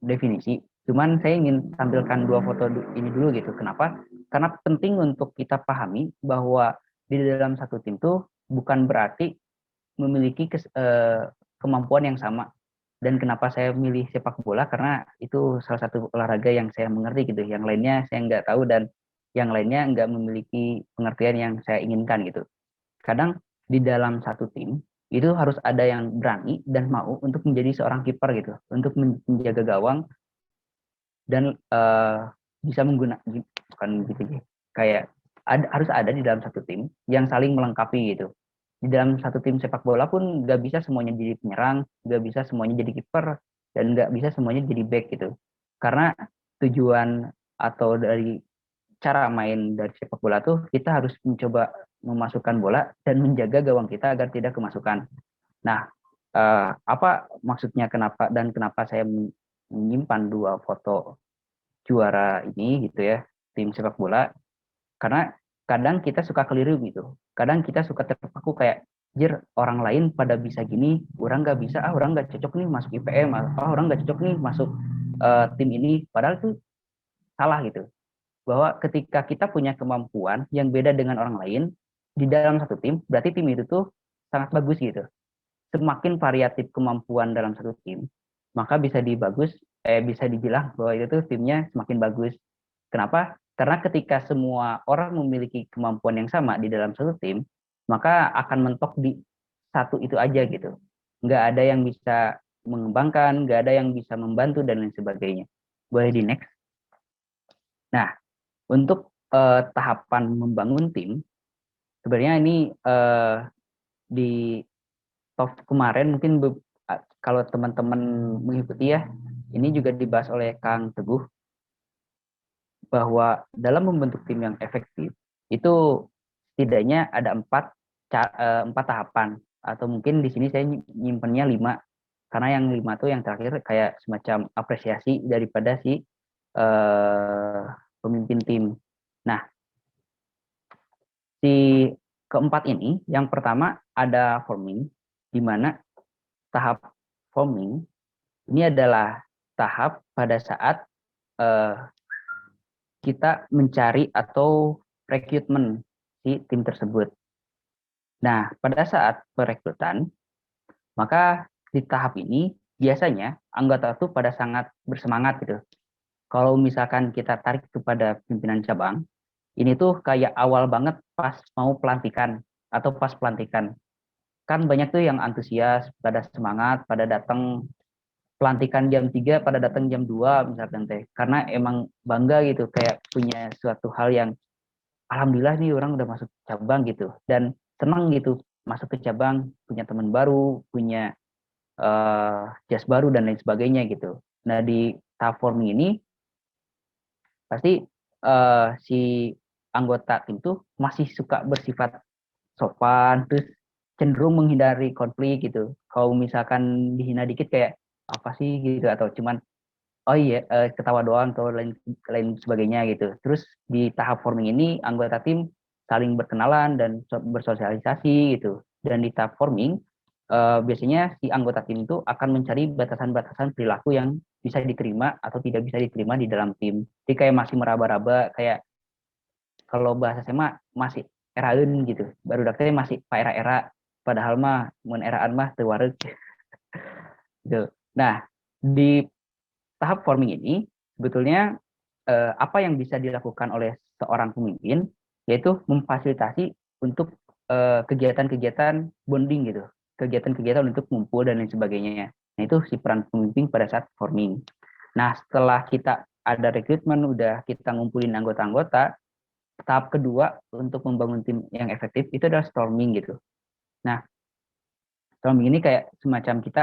definisi. Cuman saya ingin tampilkan dua foto ini dulu gitu. Kenapa? Karena penting untuk kita pahami bahwa di dalam satu tim tuh bukan berarti memiliki kemampuan yang sama. Dan kenapa saya milih sepak bola? Karena itu salah satu olahraga yang saya mengerti gitu. Yang lainnya saya nggak tahu, dan yang lainnya nggak memiliki pengertian yang saya inginkan gitu. Kadang di dalam satu tim itu harus ada yang berani dan mau untuk menjadi seorang kiper gitu, untuk menjaga gawang, dan bisa menggunakan, bukan gitu, kayak harus ada di dalam satu tim yang saling melengkapi gitu. Di dalam satu tim sepak bola pun nggak bisa semuanya jadi penyerang, nggak bisa semuanya jadi kiper, dan nggak bisa semuanya jadi back gitu. Karena tujuan atau dari cara main dari sepak bola tuh kita harus mencoba memasukkan bola dan menjaga gawang kita agar tidak kemasukan. Nah, apa maksudnya kenapa saya menyimpan dua foto juara ini gitu ya, tim sepak bola? Karena kadang kita suka keliru gitu. Kadang kita suka terpaku kayak, jir, orang lain pada bisa gini, orang nggak bisa, orang nggak cocok nih masuk IPM, orang nggak cocok nih masuk tim ini. Padahal itu salah gitu. Bahwa ketika kita punya kemampuan yang beda dengan orang lain di dalam satu tim, berarti tim itu tuh sangat bagus gitu. Semakin variatif kemampuan dalam satu tim, maka bisa dibilang bahwa itu tuh timnya semakin bagus. Kenapa? Karena ketika semua orang memiliki kemampuan yang sama di dalam satu tim, maka akan mentok di satu itu aja gitu. Nggak ada yang bisa mengembangkan, nggak ada yang bisa membantu, dan lain sebagainya. Boleh di next. Nah, untuk tahapan membangun tim, sebenarnya ini di top kemarin mungkin kalau teman-teman mengikuti ya, ini juga dibahas oleh Kang Teguh, bahwa dalam membentuk tim yang efektif itu setidaknya ada empat tahapan, atau mungkin di sini saya nyimpennya 5, karena yang 5 tuh yang terakhir kayak semacam apresiasi daripada si pemimpin tim. Nah, si keempat ini, yang pertama ada forming, di mana tahap forming ini adalah tahap pada saat kita mencari atau rekrutmen si tim tersebut. Nah, pada saat perekrutan, maka di tahap ini biasanya anggota itu pada sangat bersemangat gitu. Kalau misalkan kita tarik kepada pimpinan cabang, ini tuh kayak awal banget pas mau pelantikan atau pas pelantikan. Kan banyak tuh yang antusias, pada semangat, pada datang pelantikan jam 3, pada datang jam 2 misalkan teh. Karena emang bangga gitu, kayak punya suatu hal yang alhamdulillah nih orang udah masuk cabang gitu. Dan senang gitu masuk ke cabang, punya teman baru, punya jas baru, dan lain sebagainya gitu. Nah, di tahap forming ini pasti si anggota tim tuh masih suka bersifat sopan, terus cenderung menghindari konflik gitu. Kalau misalkan dihina dikit kayak apa sih gitu, atau cuman oh iya ketawa doang atau lain sebagainya gitu. Terus di tahap forming ini anggota tim saling berkenalan dan bersosialisasi gitu. Dan di tahap forming biasanya si anggota tim itu akan mencari batasan-batasan perilaku yang bisa diterima atau tidak bisa diterima di dalam tim. Jadi kayak masih meraba-raba, kayak kalau bahasa SMA masih eraeun gitu. Baru daknya masih pak era-era, padahal mah mun eraan mah teu wareg. Gitu. Nah, di tahap forming ini sebetulnya apa yang bisa dilakukan oleh seorang pemimpin, yaitu memfasilitasi untuk kegiatan-kegiatan bonding gitu, kegiatan-kegiatan untuk ngumpul dan lain sebagainya. Nah, itu si peran pemimpin pada saat forming. Nah, setelah kita ada rekrutmen, udah kita ngumpulin anggota-anggota, tahap kedua untuk membangun tim yang efektif itu adalah storming gitu. Nah, storming ini kayak semacam kita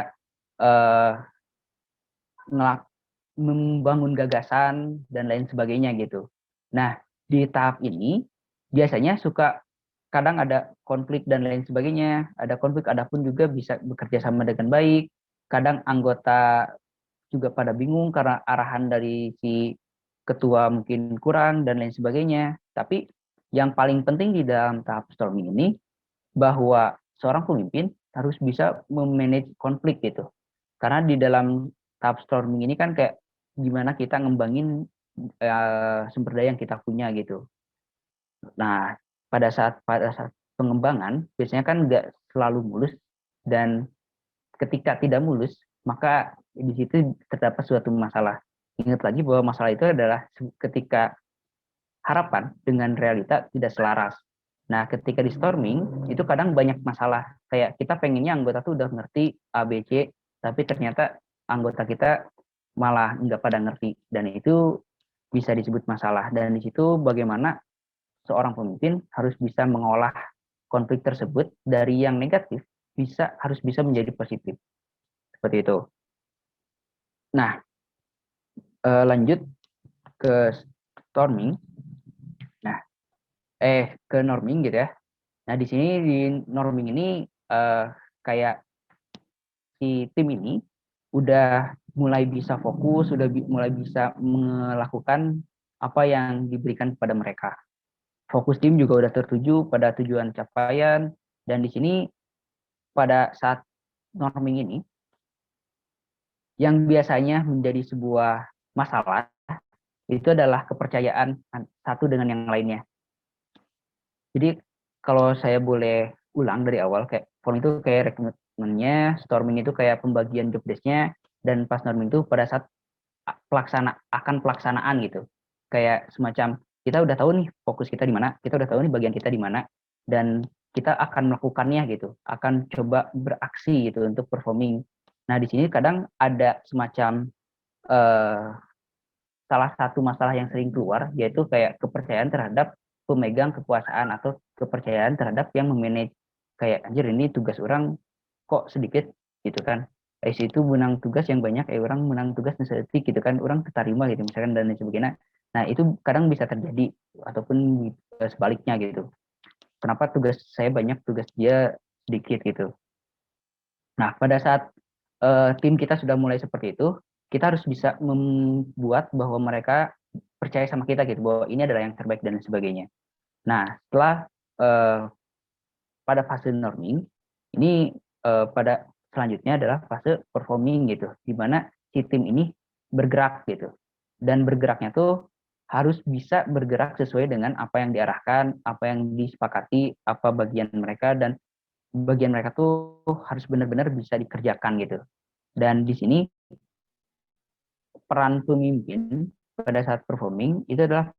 membangun gagasan dan lain sebagainya gitu. Nah, di tahap ini biasanya suka kadang ada konflik dan lain sebagainya, ada konflik, ada pun juga bisa bekerja sama dengan baik. Kadang anggota juga pada bingung karena arahan dari si ketua mungkin kurang dan lain sebagainya. Tapi yang paling penting di dalam tahap storming ini bahwa seorang pemimpin harus bisa memanage konflik gitu. Karena di dalam tahap storming ini kan kayak gimana kita ngembangin sumber daya yang kita punya gitu. Nah, pada saat pengembangan biasanya kan nggak selalu mulus, dan ketika tidak mulus maka di situ terdapat suatu masalah. Ingat lagi bahwa masalah itu adalah ketika harapan dengan realita tidak selaras. Nah, ketika di storming itu kadang banyak masalah. Kayak kita pengennya anggota tuh udah ngerti A, B, C, tapi ternyata anggota kita malah nggak pada ngerti, dan itu bisa disebut masalah. Dan di situ bagaimana seorang pemimpin harus bisa mengolah konflik tersebut dari yang negatif harus bisa menjadi positif. Seperti itu. Nah, lanjut ke storming. Nah, ke norming gitu ya. Nah, di sini di norming ini kayak si tim ini udah mulai bisa fokus, udah mulai bisa melakukan apa yang diberikan kepada mereka. Fokus tim juga udah tertuju pada tujuan capaian, dan di sini pada saat norming ini yang biasanya menjadi sebuah masalah itu adalah kepercayaan satu dengan yang lainnya. Jadi kalau saya boleh ulang dari awal, kayak form itu kayak rekrutmennya, storming itu kayak pembagian job desk-nya, dan pas norming itu pada saat pelaksanaan gitu. Kayak semacam kita udah tahu nih fokus kita di mana, kita udah tahu nih bagian kita di mana, dan kita akan melakukannya gitu, akan coba beraksi gitu untuk performing. Nah, di sini kadang ada semacam salah satu masalah yang sering keluar, yaitu kayak kepercayaan terhadap pemegang kekuasaan atau kepercayaan terhadap yang memanage. Kayak anjir, ini tugas orang kok sedikit gitu kan, situ menang tugas yang banyak, orang menang tugas yang sedikit gitu kan, orang keterima gitu misalkan dan lain sebagainya. Nah, itu kadang bisa terjadi, ataupun sebaliknya gitu, kenapa tugas saya banyak tugas dia sedikit gitu. Nah, pada saat tim kita sudah mulai seperti itu, kita harus bisa membuat bahwa mereka percaya sama kita gitu, bahwa ini adalah yang terbaik dan sebagainya. Nah, setelah pada fase norming ini, pada selanjutnya adalah fase performing gitu, di mana si tim ini bergerak gitu, dan bergeraknya tuh harus bisa bergerak sesuai dengan apa yang diarahkan, apa yang disepakati, apa bagian mereka, dan bagian mereka tuh harus benar-benar bisa dikerjakan gitu. Dan di sini peran pemimpin pada saat performing itu adalah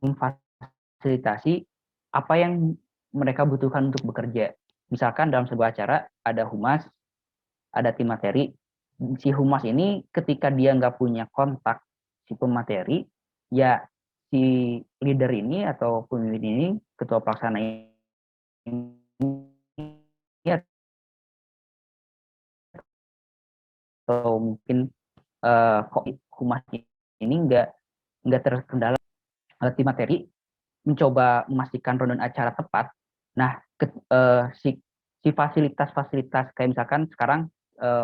memfasilitasi apa yang mereka butuhkan untuk bekerja. Misalkan dalam sebuah acara ada humas, ada tim materi. Si humas ini ketika dia nggak punya kontak si pemateri, ya si leader ini atau pemimpin ini, ketua pelaksana ini, atau mungkin kok humas ini nggak terkendala tim materi mencoba memastikan rundown acara tepat. Nah, si fasilitas-fasilitas kayak misalkan sekarang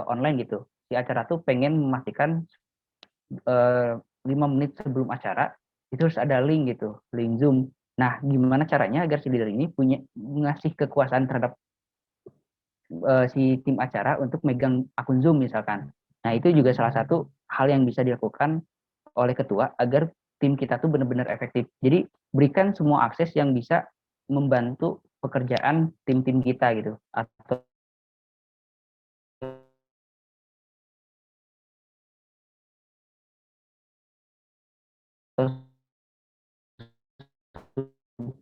online gitu, si acara tuh pengen memastikan 5 menit sebelum acara itu harus ada link gitu, link Zoom. Nah, gimana caranya agar si leader ini punya ngasih kekuasaan terhadap si tim acara untuk megang akun Zoom misalkan. Nah, itu juga salah satu hal yang bisa dilakukan oleh ketua agar tim kita tuh benar-benar efektif. Jadi berikan semua akses yang bisa membantu pekerjaan tim-tim kita gitu, atau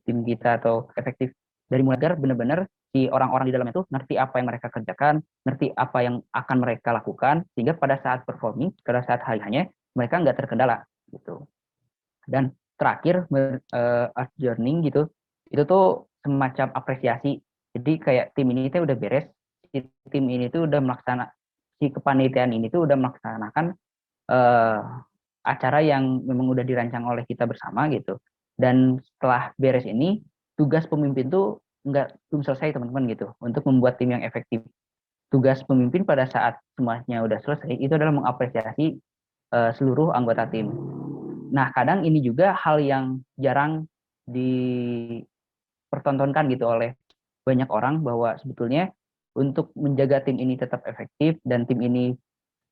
tim kita atau efektif dari mulai agar benar-benar si orang-orang di dalam itu ngerti apa yang mereka kerjakan, ngerti apa yang akan mereka lakukan, sehingga pada saat performing, pada saat hari hanya mereka nggak terkendala gitu. Dan terakhir art journaling gitu, itu tuh semacam apresiasi. Jadi kayak tim ini tuh udah beres, si tim ini tuh udah si kepanitiaan ini tuh udah melaksanakan acara yang memang udah dirancang oleh kita bersama gitu. Dan setelah beres ini, tugas pemimpin tuh belum selesai teman-teman gitu, untuk membuat tim yang efektif. Tugas pemimpin pada saat semuanya udah selesai itu adalah mengapresiasi seluruh anggota tim. Nah, kadang ini juga hal yang jarang dipertontonkan gitu oleh banyak orang, bahwa sebetulnya untuk menjaga tim ini tetap efektif dan tim ini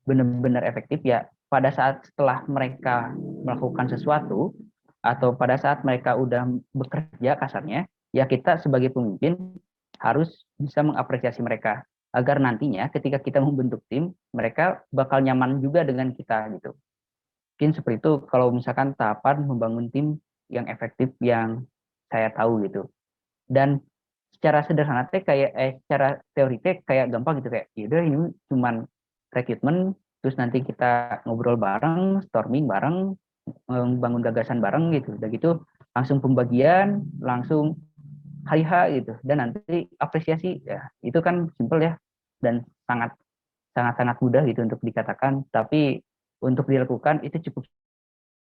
benar-benar efektif ya, pada saat setelah mereka melakukan sesuatu atau pada saat mereka udah bekerja kasarnya, ya kita sebagai pemimpin harus bisa mengapresiasi mereka agar nantinya ketika kita membentuk tim, mereka bakal nyaman juga dengan kita gitu. Mungkin seperti itu kalau misalkan tahapan membangun tim yang efektif yang saya tahu gitu. Dan secara sederhana secara teori kayak gampang gitu, kayak yaudah ini cuman rekrutmen, terus nanti kita ngobrol bareng, storming bareng, bangun gagasan bareng gitu. Udah gitu langsung pembagian, langsung hari H gitu, dan nanti apresiasi ya. Itu kan simple ya, dan sangat mudah gitu untuk dikatakan, tapi untuk dilakukan itu cukup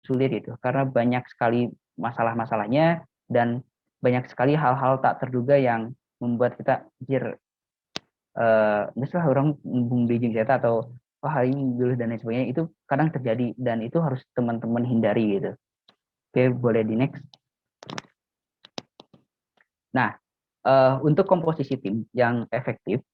sulit gitu, karena banyak sekali masalah-masalahnya dan banyak sekali hal-hal tak terduga yang membuat kita pikir misalnya orang beli kereta atau wah ini dulu dan lain sebagainya. Itu kadang terjadi dan itu harus teman-teman hindari gitu. Oke, boleh di next. Nah, untuk komposisi tim yang efektif,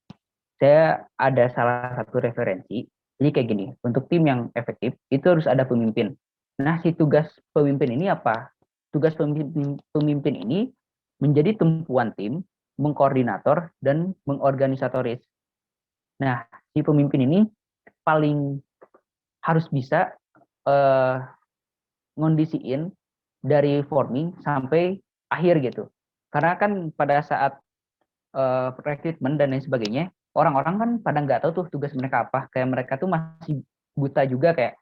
saya ada salah satu referensi. Jadi kayak gini, untuk tim yang efektif itu harus ada pemimpin. Nah, si tugas pemimpin ini apa? Tugas pemimpin ini menjadi tumpuan tim, mengkoordinator, dan mengorganisatoris. Nah, si pemimpin ini paling harus bisa ngondisiin dari forming sampai akhir gitu. Karena kan pada saat rekrutmen dan lain sebagainya, orang-orang kan pada nggak tahu tuh tugas mereka apa. Kayak mereka tuh masih buta juga, kayak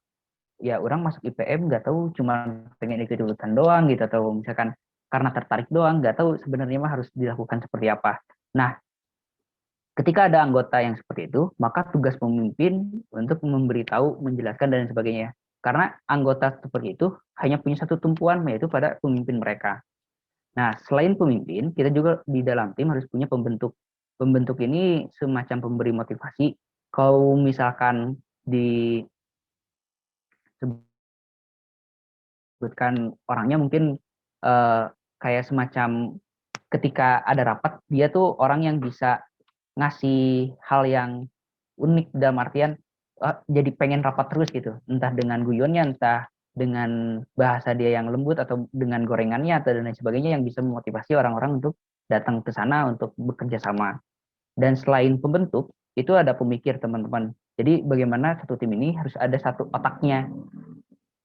ya orang masuk IPM nggak tahu, cuma pengen ikut-ikutan doang gitu, atau misalkan karena tertarik doang, nggak tahu sebenarnya mah harus dilakukan seperti apa. Nah, ketika ada anggota yang seperti itu, maka tugas pemimpin untuk memberitahu, menjelaskan dan sebagainya. Karena anggota seperti itu hanya punya satu tumpuan, yaitu pada pemimpin mereka. Nah, selain pemimpin, kita juga di dalam tim harus punya pembentuk. Pembentuk ini semacam pemberi motivasi. Kalau misalkan disebutkan orangnya mungkin kayak semacam ketika ada rapat, dia tuh orang yang bisa ngasih hal yang unik dalam artian jadi pengen rapat terus gitu, entah dengan guyonnya, entah dengan bahasa dia yang lembut, atau dengan gorengannya atau dan lain sebagainya, yang bisa memotivasi orang-orang untuk datang ke sana untuk bekerja sama. Dan selain pembentuk, itu ada pemikir teman-teman. Jadi bagaimana satu tim ini harus ada satu otaknya,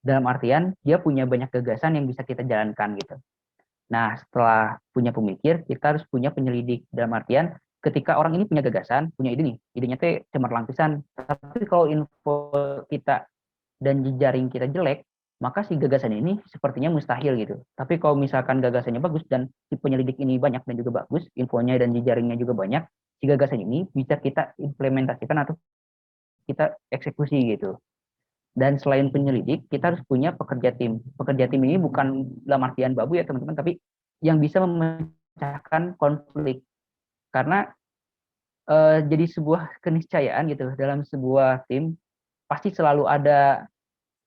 dalam artian dia punya banyak gagasan yang bisa kita jalankan gitu. Nah, setelah punya pemikir, kita harus punya penyelidik, dalam artian ketika orang ini punya gagasan, punya ide nih, idenya teh cemerlang pisan, tapi kalau info kita dan jejaring kita jelek, maka si gagasan ini sepertinya mustahil gitu. Tapi kalau misalkan gagasannya bagus dan si penyelidik ini banyak dan juga bagus, infonya dan jejaringnya juga banyak, si gagasan ini bisa kita implementasikan atau kita eksekusi gitu. Dan selain penyelidik, kita harus punya pekerja tim. Pekerja tim ini bukan dalam artian babu ya teman-teman, tapi yang bisa memecahkan konflik. Karena jadi sebuah keniscayaan gitu, dalam sebuah tim pasti selalu ada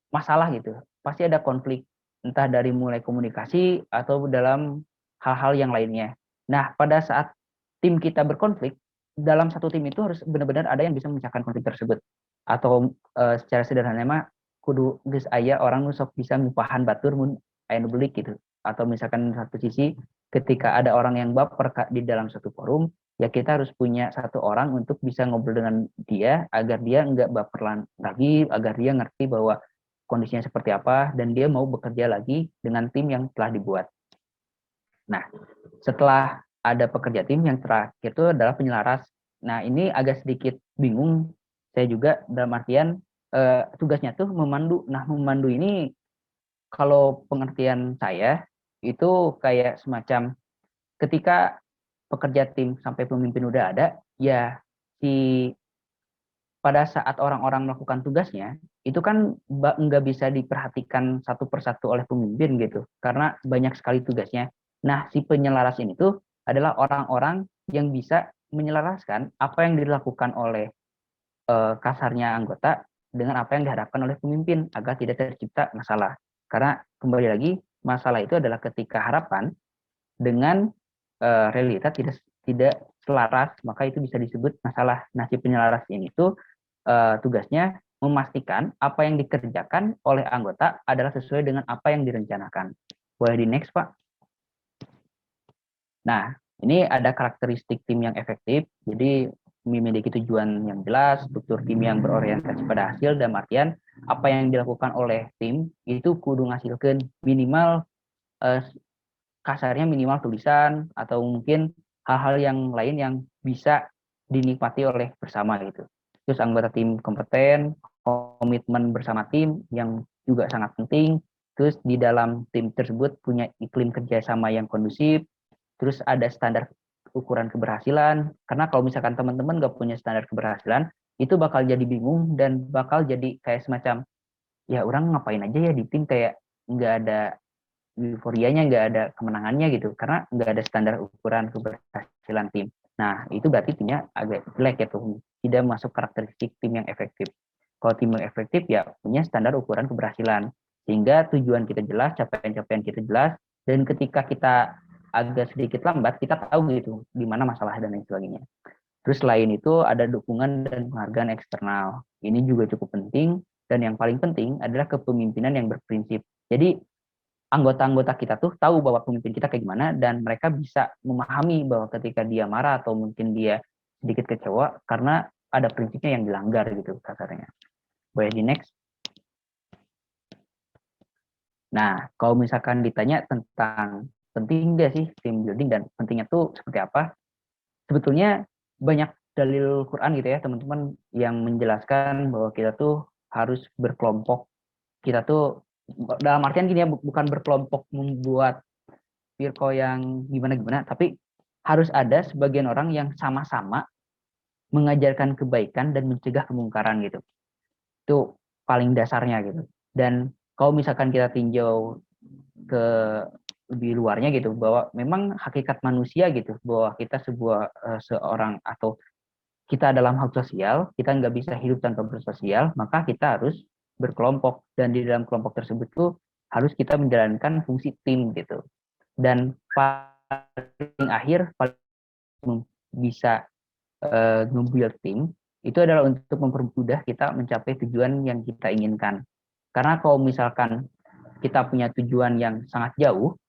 masalah gitu, pasti ada konflik, entah dari mulai komunikasi atau dalam hal-hal yang lainnya. Nah, pada saat tim kita berkonflik, dalam satu tim itu harus benar-benar ada yang bisa memecahkan konflik tersebut. Atau secara sederhana mah kudu geus aya orang nu sok bisa ngupahan batur mun aya nu beulik gitu. Atau misalkan satu sisi ketika ada orang yang baper di dalam satu forum, ya kita harus punya satu orang untuk bisa ngobrol dengan dia agar dia nggak baper lagi, agar dia ngerti bahwa kondisinya seperti apa dan dia mau bekerja lagi dengan tim yang telah dibuat. Nah, setelah ada pekerja tim, yang terakhir itu adalah penyelaras. Nah, ini agak sedikit bingung saya juga, dalam artian tugasnya tuh memandu. Nah, memandu ini kalau pengertian saya itu kayak semacam ketika pekerja tim sampai pemimpin udah ada, ya si pada saat orang-orang melakukan tugasnya, itu kan nggak bisa diperhatikan satu persatu oleh pemimpin gitu, karena banyak sekali tugasnya. Nah, si penyelaras ini tuh adalah orang-orang yang bisa menyelaraskan apa yang dilakukan oleh kasarnya anggota dengan apa yang diharapkan oleh pemimpin agar tidak tercipta masalah. Karena kembali lagi, masalah itu adalah ketika harapan dengan realita tidak selaras, maka itu bisa disebut masalah. Nah, si penyelaras ini tuh tugasnya memastikan apa yang dikerjakan oleh anggota adalah sesuai dengan apa yang direncanakan. Boleh di next, Pak? Nah, ini ada karakteristik tim yang efektif. Jadi memiliki tujuan yang jelas, struktur tim yang berorientasi pada hasil, dan artian apa yang dilakukan oleh tim itu kudu ngasilkan minimal kasarnya minimal tulisan atau mungkin hal-hal yang lain yang bisa dinikmati oleh bersama gitu. Terus anggota tim kompeten, komitmen bersama tim yang juga sangat penting. Terus di dalam tim tersebut punya iklim kerjasama yang kondusif. Terus ada standar ukuran keberhasilan. Karena kalau misalkan teman-teman nggak punya standar keberhasilan, itu bakal jadi bingung dan bakal jadi kayak semacam, ya orang ngapain aja ya di tim, kayak nggak ada euforianya, nggak ada kemenangannya gitu, karena nggak ada standar ukuran keberhasilan tim. Nah, itu berarti timnya agak jelek ya tuh, tidak masuk karakteristik tim yang efektif. Kalau tim yang efektif ya punya standar ukuran keberhasilan, sehingga tujuan kita jelas, capaian-capaian kita jelas, dan ketika kita agak sedikit lambat, kita tahu gitu di mana masalah dan lain sebagainya. Terus selain itu ada dukungan dan penghargaan eksternal. Ini juga cukup penting, dan yang paling penting adalah kepemimpinan yang berprinsip. Jadi anggota-anggota kita tuh tahu bahwa pemimpin kita kayak gimana, dan mereka bisa memahami bahwa ketika dia marah atau mungkin dia sedikit kecewa karena ada prinsipnya yang dilanggar gitu kasarnya. Boleh di next. Nah, kalau misalkan ditanya tentang penting nggak sih team building dan pentingnya tuh seperti apa, sebetulnya banyak dalil Quran gitu ya teman-teman yang menjelaskan bahwa kita tuh harus berkelompok. Kita tuh dalam artian gini ya, bukan berkelompok membuat firqo yang gimana-gimana, tapi harus ada sebagian orang yang sama-sama mengajarkan kebaikan dan mencegah kemungkaran gitu. Itu paling dasarnya gitu. Dan kalau misalkan kita tinjau ke lebih luarnya gitu, bahwa memang hakikat manusia gitu, bahwa kita seorang atau kita dalam hal sosial, kita nggak bisa hidup tanpa bersosial, maka kita harus berkelompok, dan di dalam kelompok tersebut tuh harus kita menjalankan fungsi tim gitu. Dan paling akhir paling bisa nge-build tim itu adalah untuk mempermudah kita mencapai tujuan yang kita inginkan. Karena kalau misalkan kita punya tujuan yang sangat jauh,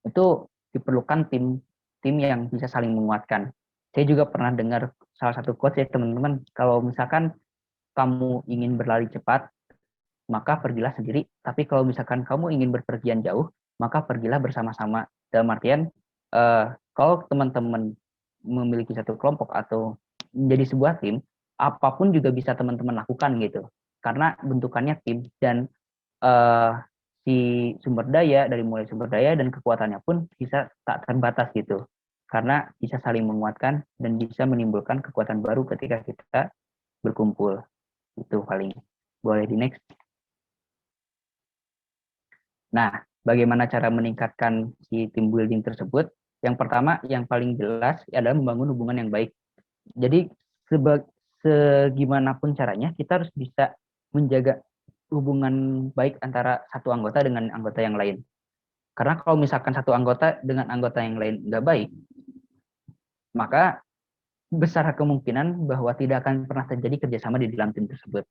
itu diperlukan tim yang bisa saling menguatkan. Saya juga pernah dengar salah satu quote ya teman-teman, kalau misalkan kamu ingin berlari cepat, maka pergilah sendiri. Tapi kalau misalkan kamu ingin berpergian jauh, maka pergilah bersama-sama. Dalam artian, kalau teman-teman memiliki satu kelompok atau menjadi sebuah tim, apapun juga bisa teman-teman lakukan gitu. Karena bentukannya tim, dan si sumber daya, dari mulai sumber daya dan kekuatannya pun bisa tak terbatas gitu. Karena bisa saling menguatkan dan bisa menimbulkan kekuatan baru ketika kita berkumpul. Itu paling. Boleh di next. Nah, bagaimana cara meningkatkan si team building tersebut? Yang pertama, yang paling jelas adalah membangun hubungan yang baik. Jadi, segimanapun caranya, kita harus bisa menjaga hubungan baik antara satu anggota dengan anggota yang lain. Karena kalau misalkan satu anggota dengan anggota yang lain nggak baik, maka besar kemungkinan bahwa tidak akan pernah terjadi kerjasama di dalam tim tersebut.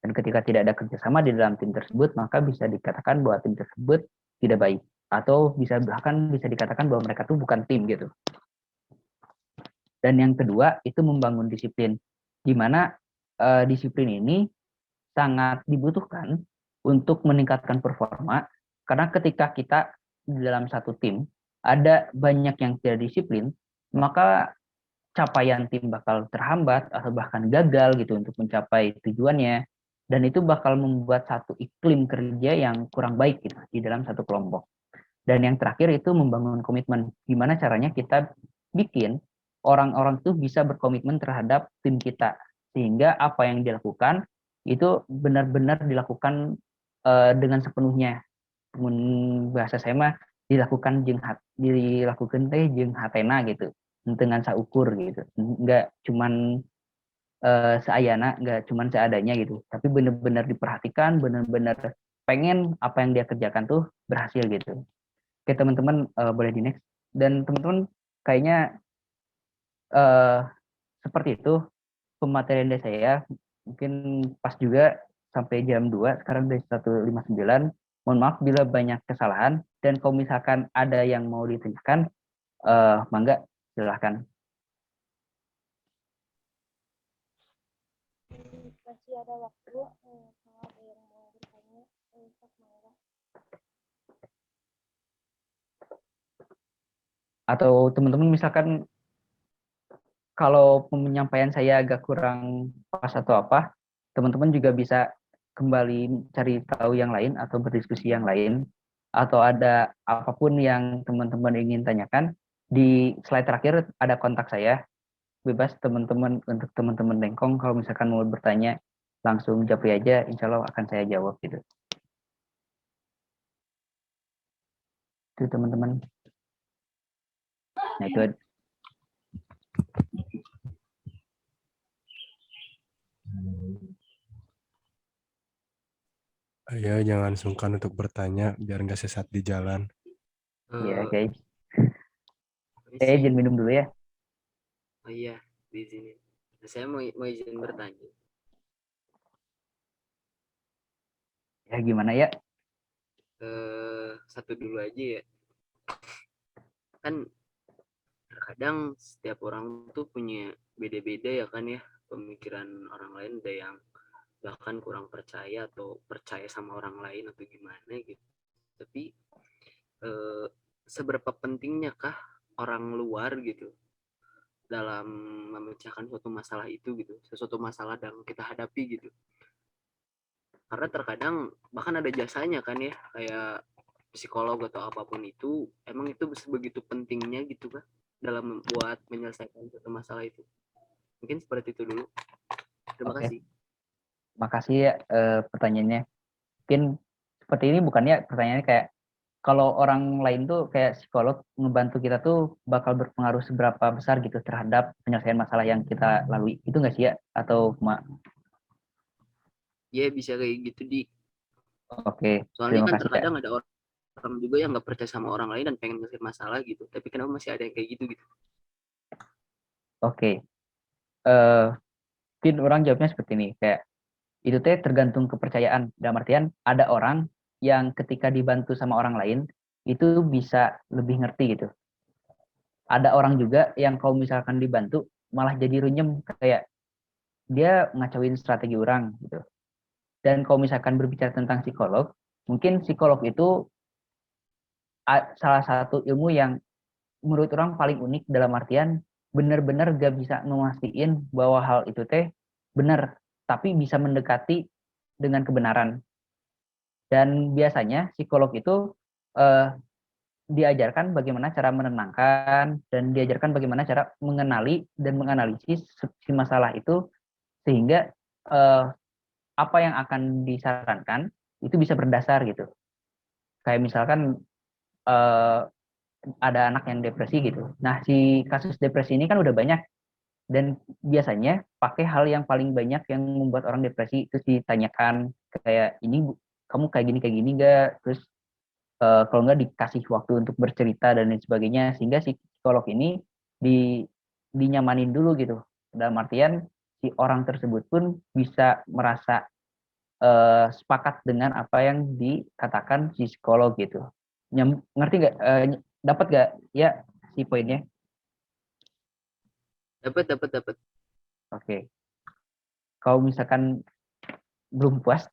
Dan ketika tidak ada kerjasama di dalam tim tersebut, maka bisa dikatakan bahwa tim tersebut tidak baik. Atau bahkan bisa dikatakan bahwa mereka tuh bukan tim gitu. Dan yang kedua, itu membangun disiplin. Di mana disiplin ini sangat dibutuhkan untuk meningkatkan performa. Karena ketika kita di dalam satu tim, ada banyak yang tidak disiplin, maka capaian tim bakal terhambat atau bahkan gagal gitu untuk mencapai tujuannya. dan itu bakal membuat satu iklim kerja yang kurang baik gitu di dalam satu kelompok. Dan yang terakhir itu membangun komitmen. Gimana caranya kita bikin orang-orang itu bisa berkomitmen terhadap tim kita, sehingga apa yang dilakukan itu benar-benar dilakukan dengan sepenuhnya. Bahasa saya mah dilakukan jeung hatena gitu, dengan saukur gitu, nggak cuman seayana, nggak cuman seadanya gitu, tapi benar-benar diperhatikan, benar-benar pengen apa yang dia kerjakan tuh berhasil gitu. Oke teman-teman, boleh di next. Dan teman-teman kayaknya seperti itu pematerian dari saya, mungkin pas juga sampai jam 2, sekarang dari 1:59. Mohon maaf bila banyak kesalahan, dan kalau misalkan ada yang mau ditanyakan, mangga silahkan. Masih ada waktu, kalau ada yang mau bertanya, mangga. Atau teman-teman misalkan kalau penyampaian saya agak kurang pas atau apa, teman-teman juga bisa kembali cari tahu yang lain atau berdiskusi yang lain, atau ada apapun yang teman-teman ingin tanyakan. Di slide terakhir ada kontak saya, bebas teman-teman, untuk teman-teman Bengkong kalau misalkan mau bertanya langsung japri aja, insya Allah akan saya jawab gitu. Itu teman-teman. Nah itu Ya, jangan sungkan untuk bertanya biar nggak sesat di jalan. ya guys. Izin minum dulu ya. Oh iya, di sini. Saya mau izin bertanya. Ya gimana ya? Satu dulu aja ya. Kan terkadang setiap orang tuh punya beda-beda ya kan ya, pemikiran orang lain, ada yang bahkan kurang percaya atau percaya sama orang lain atau gimana gitu. Tapi seberapa pentingnya kah orang luar gitu dalam memecahkan suatu masalah itu gitu, sesuatu masalah yang kita hadapi gitu. Karena terkadang bahkan ada jasanya kan ya, kayak psikolog atau apapun itu, emang itu begitu pentingnya gitu kan dalam membuat menyelesaikan suatu masalah itu. Mungkin seperti itu dulu. Terima kasih. Makasih ya pertanyaannya. Mungkin seperti ini bukannya pertanyaannya kayak kalau orang lain tuh kayak psikolog ngebantu kita tuh bakal berpengaruh seberapa besar gitu terhadap penyelesaian masalah yang kita lalui. Itu nggak sih ya? Atau Ya bisa kayak gitu di. Oke, Soalnya terima kan kasih Kak. terkadang ada orang juga yang nggak percaya sama orang lain dan pengen menyelesaikan masalah gitu. Tapi kenapa masih ada yang kayak gitu gitu? Oke. Mungkin orang jawabnya seperti ini, kayak itu teh tergantung kepercayaan. Dalam artian ada orang yang ketika dibantu sama orang lain itu bisa lebih ngerti gitu. Ada orang juga yang kalau misalkan dibantu malah jadi runyem, kayak dia ngacauin strategi orang gitu. Dan kalau misalkan berbicara tentang psikolog, mungkin psikolog itu salah satu ilmu yang menurut orang paling unik, dalam artian benar-benar gak bisa memastikan bahwa hal itu teh benar, tapi bisa mendekati dengan kebenaran. Dan biasanya psikolog itu diajarkan bagaimana cara menenangkan, dan diajarkan bagaimana cara mengenali dan menganalisis si masalah itu, sehingga apa yang akan disarankan itu bisa berdasar gitu. Kayak misalkan ada anak yang depresi gitu. Nah, si kasus depresi ini kan udah banyak, dan biasanya pakai hal yang paling banyak yang membuat orang depresi itu ditanyakan, kayak ini kamu kayak gini nggak, terus kalau nggak dikasih waktu untuk bercerita dan lain sebagainya, sehingga si psikolog ini dinyamanin dulu gitu, dalam artian si orang tersebut pun bisa merasa sepakat dengan apa yang dikatakan si psikolog gitu. Ngerti nggak? Dapat nggak ya si poinnya? Dapat. Oke. Kalau misalkan belum puas,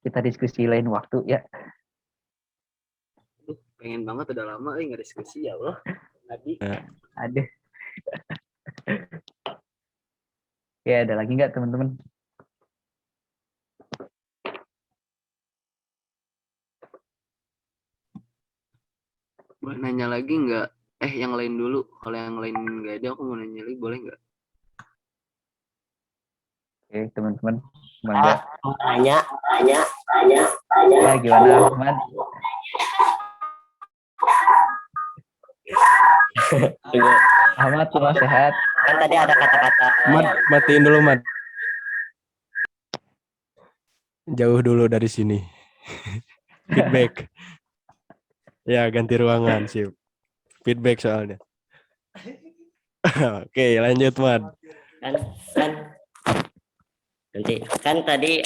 kita diskusi lain waktu ya. Pengen banget, udah lama nggak diskusi ya Allah. Tadi Ada. Ya, ada lagi nggak teman-teman? Boleh nanya lagi nggak? Yang lain dulu. Kalau yang lain nggak ada, aku mau nanya lagi, boleh nggak? Oke, teman-teman. Mangga. Mau tanya. Ya, gimana, Ahmad? Tunggu. Ahmad, cuma sehat. Kan tadi ada kata-kata Mat, matiin dulu, Mat. Jauh dulu dari sini. Feedback. Ya, ganti ruangan, sip. Feedback soalnya. Oke, lanjut, Mat. kan nanti kan tadi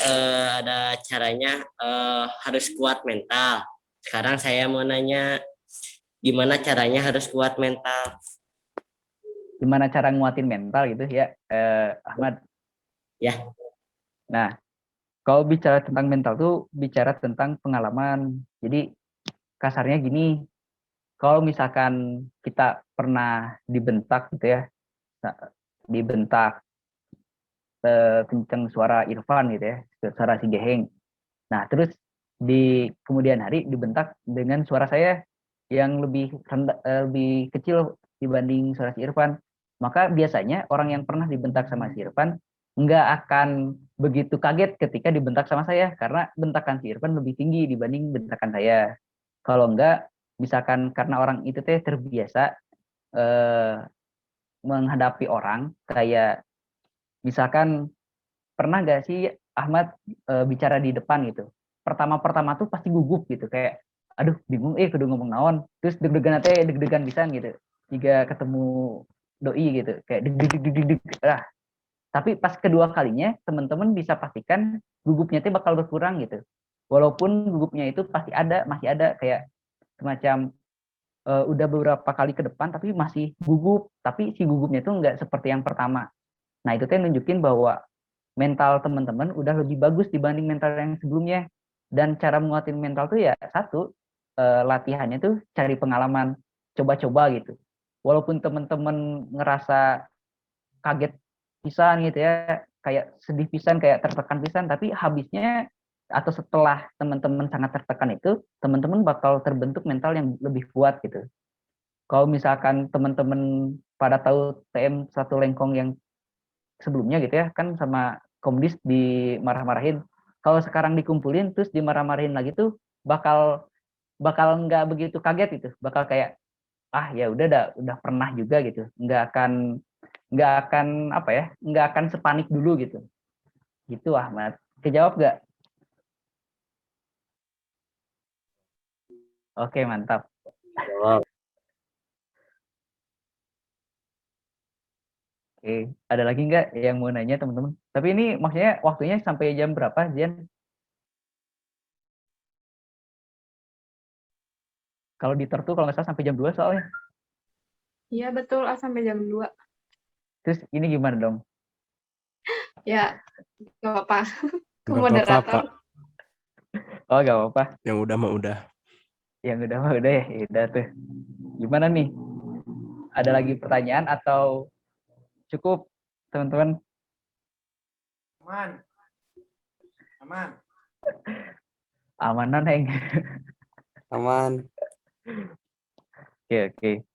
ada caranya harus kuat mental. Sekarang saya mau nanya gimana caranya harus kuat mental. Gimana cara nguatin mental gitu ya, Ahmad? Ya. Nah, kalau bicara tentang mental tuh bicara tentang pengalaman. Jadi kasarnya gini, kalau misalkan kita pernah dibentak gitu ya, dibentak kenceng suara Irfan gitu ya, suara si Geheng. Nah, terus di kemudian hari dibentak dengan suara saya yang lebih rendah, lebih kecil dibanding suara si Irfan. Maka biasanya orang yang pernah dibentak sama si Irfan nggak akan begitu kaget ketika dibentak sama saya karena bentakan si Irfan lebih tinggi dibanding bentakan saya. Kalau enggak, misalkan karena orang itu teh terbiasa menghadapi orang kayak misalkan pernah nggak sih Ahmad bicara di depan gitu. Pertama-pertama tuh pasti gugup gitu kayak aduh bingung kudu ngomong naon terus deg-degan deg-degan pisan gitu jika ketemu doi gitu kayak deg-deg tapi pas kedua kalinya teman-teman bisa pastikan gugupnya itu bakal berkurang gitu walaupun gugupnya itu pasti ada masih ada kayak semacam udah beberapa kali ke depan tapi masih gugup tapi si gugupnya itu nggak seperti yang pertama. Nah itu tuh nunjukin bahwa mental teman-teman udah lebih bagus dibanding mental yang sebelumnya. Dan cara menguatin mental tuh ya satu, latihannya tuh cari pengalaman, coba-coba gitu. Walaupun teman-teman ngerasa kaget pisan gitu ya, kayak sedih pisan, kayak tertekan pisan, tapi habisnya atau setelah teman-teman sangat tertekan itu, teman-teman bakal terbentuk mental yang lebih kuat gitu. Kalau misalkan teman-teman pada tahu TM satu lengkong yang sebelumnya gitu ya kan sama komdis dimarah-marahin kalau sekarang dikumpulin terus dimarah-marahin lagi tuh bakal bakal nggak begitu kaget gitu bakal kayak ya udah pernah juga gitu nggak akan apa ya nggak akan sepanik dulu gitu Ahmad kejawab nggak? Oke mantap. Jawab. Oke ada lagi nggak yang mau nanya teman-teman tapi ini maksudnya waktunya sampai jam berapa Jen? Kalau di Tertu kalau nggak salah sampai jam 2 soalnya. Iya betul, sampai jam 2. Terus ini gimana dong? Ya, gak apa-apa. Ke Nggak apa-apa, moderator. Pak. Oh gak apa-apa. Yang udah mah udah. Yang udah mah udah ya. Udah tuh. Gimana nih? Ada lagi pertanyaan atau cukup teman-teman? Aman. Amanan Heng. Aman. Oke.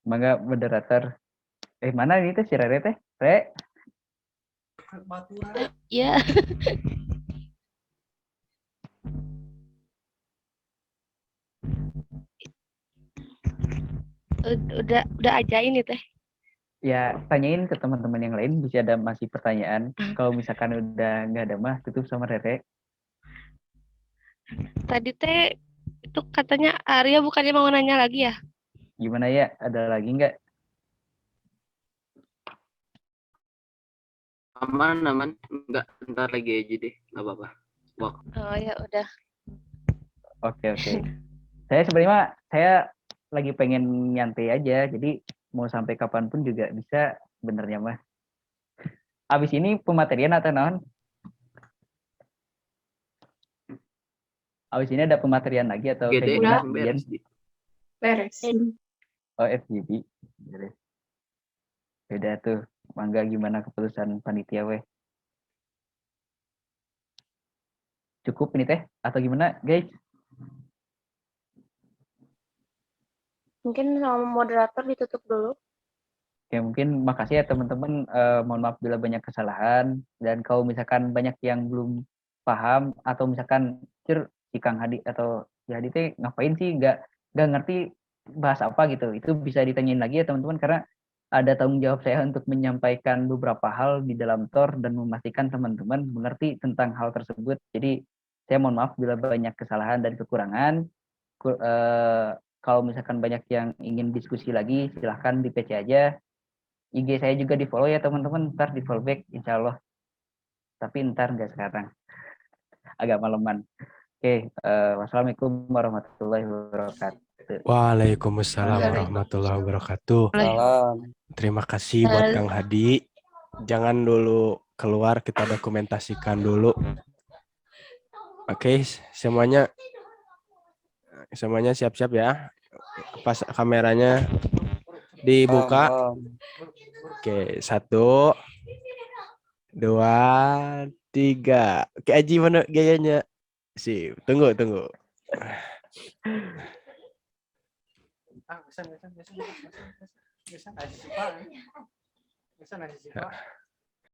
Mangga moderator. Mana ini teh si Rere teh? Re? Ya, udah aja ini teh. Ya tanyain ke teman-teman yang lain bisa ada masih pertanyaan. Kalau misalkan udah nggak ada mah tutup sama Rere. Tadi teh itu katanya Arya bukannya mau nanya lagi ya? Gimana ya? Ada lagi nggak? Aman. Enggak, ntar lagi aja deh. Nggak apa-apa. Oh ya udah. Oke. Saya sebenarnya saya lagi pengen nyantai aja. Jadi mau sampai kapanpun juga bisa benernya mah. Abis ini pematerian atau non? Abis ini ada pematerian lagi atau kayak GD Udah. gimana? beres. Beres. Oh FGD. Beda tuh. Mangga gimana keputusan panitia weh? Cukup ini teh atau gimana guys? Mungkin sama moderator ditutup dulu. Oke, mungkin makasih ya teman-teman. Mohon maaf bila banyak kesalahan. Dan kalau misalkan banyak yang belum paham atau misalkan si Kang Hadi atau si Hadi teh ngapain sih nggak ngerti bahas apa gitu. Itu bisa ditanyain lagi ya teman-teman karena ada tanggung jawab saya untuk menyampaikan beberapa hal di dalam TOR dan memastikan teman-teman mengerti tentang hal tersebut. Jadi saya mohon maaf bila banyak kesalahan dan kekurangan. Kalau misalkan banyak yang ingin diskusi lagi, silahkan di PC aja. IG saya juga di follow ya teman-teman, ntar di follow back insya Allah. Tapi ntar nggak sekarang, agak maleman. Oke, wassalamualaikum warahmatullahi wabarakatuh. Waalaikumsalam warahmatullahi wabarakatuh. Salam. Terima kasih buat Kang Hadi. Jangan dulu keluar, kita dokumentasikan dulu. Oke, semuanya siap-siap ya. Pas kameranya dibuka. Oke, 1, 2, 3. Oke, Aji mana gayanya? Sip, tunggu. Bisa.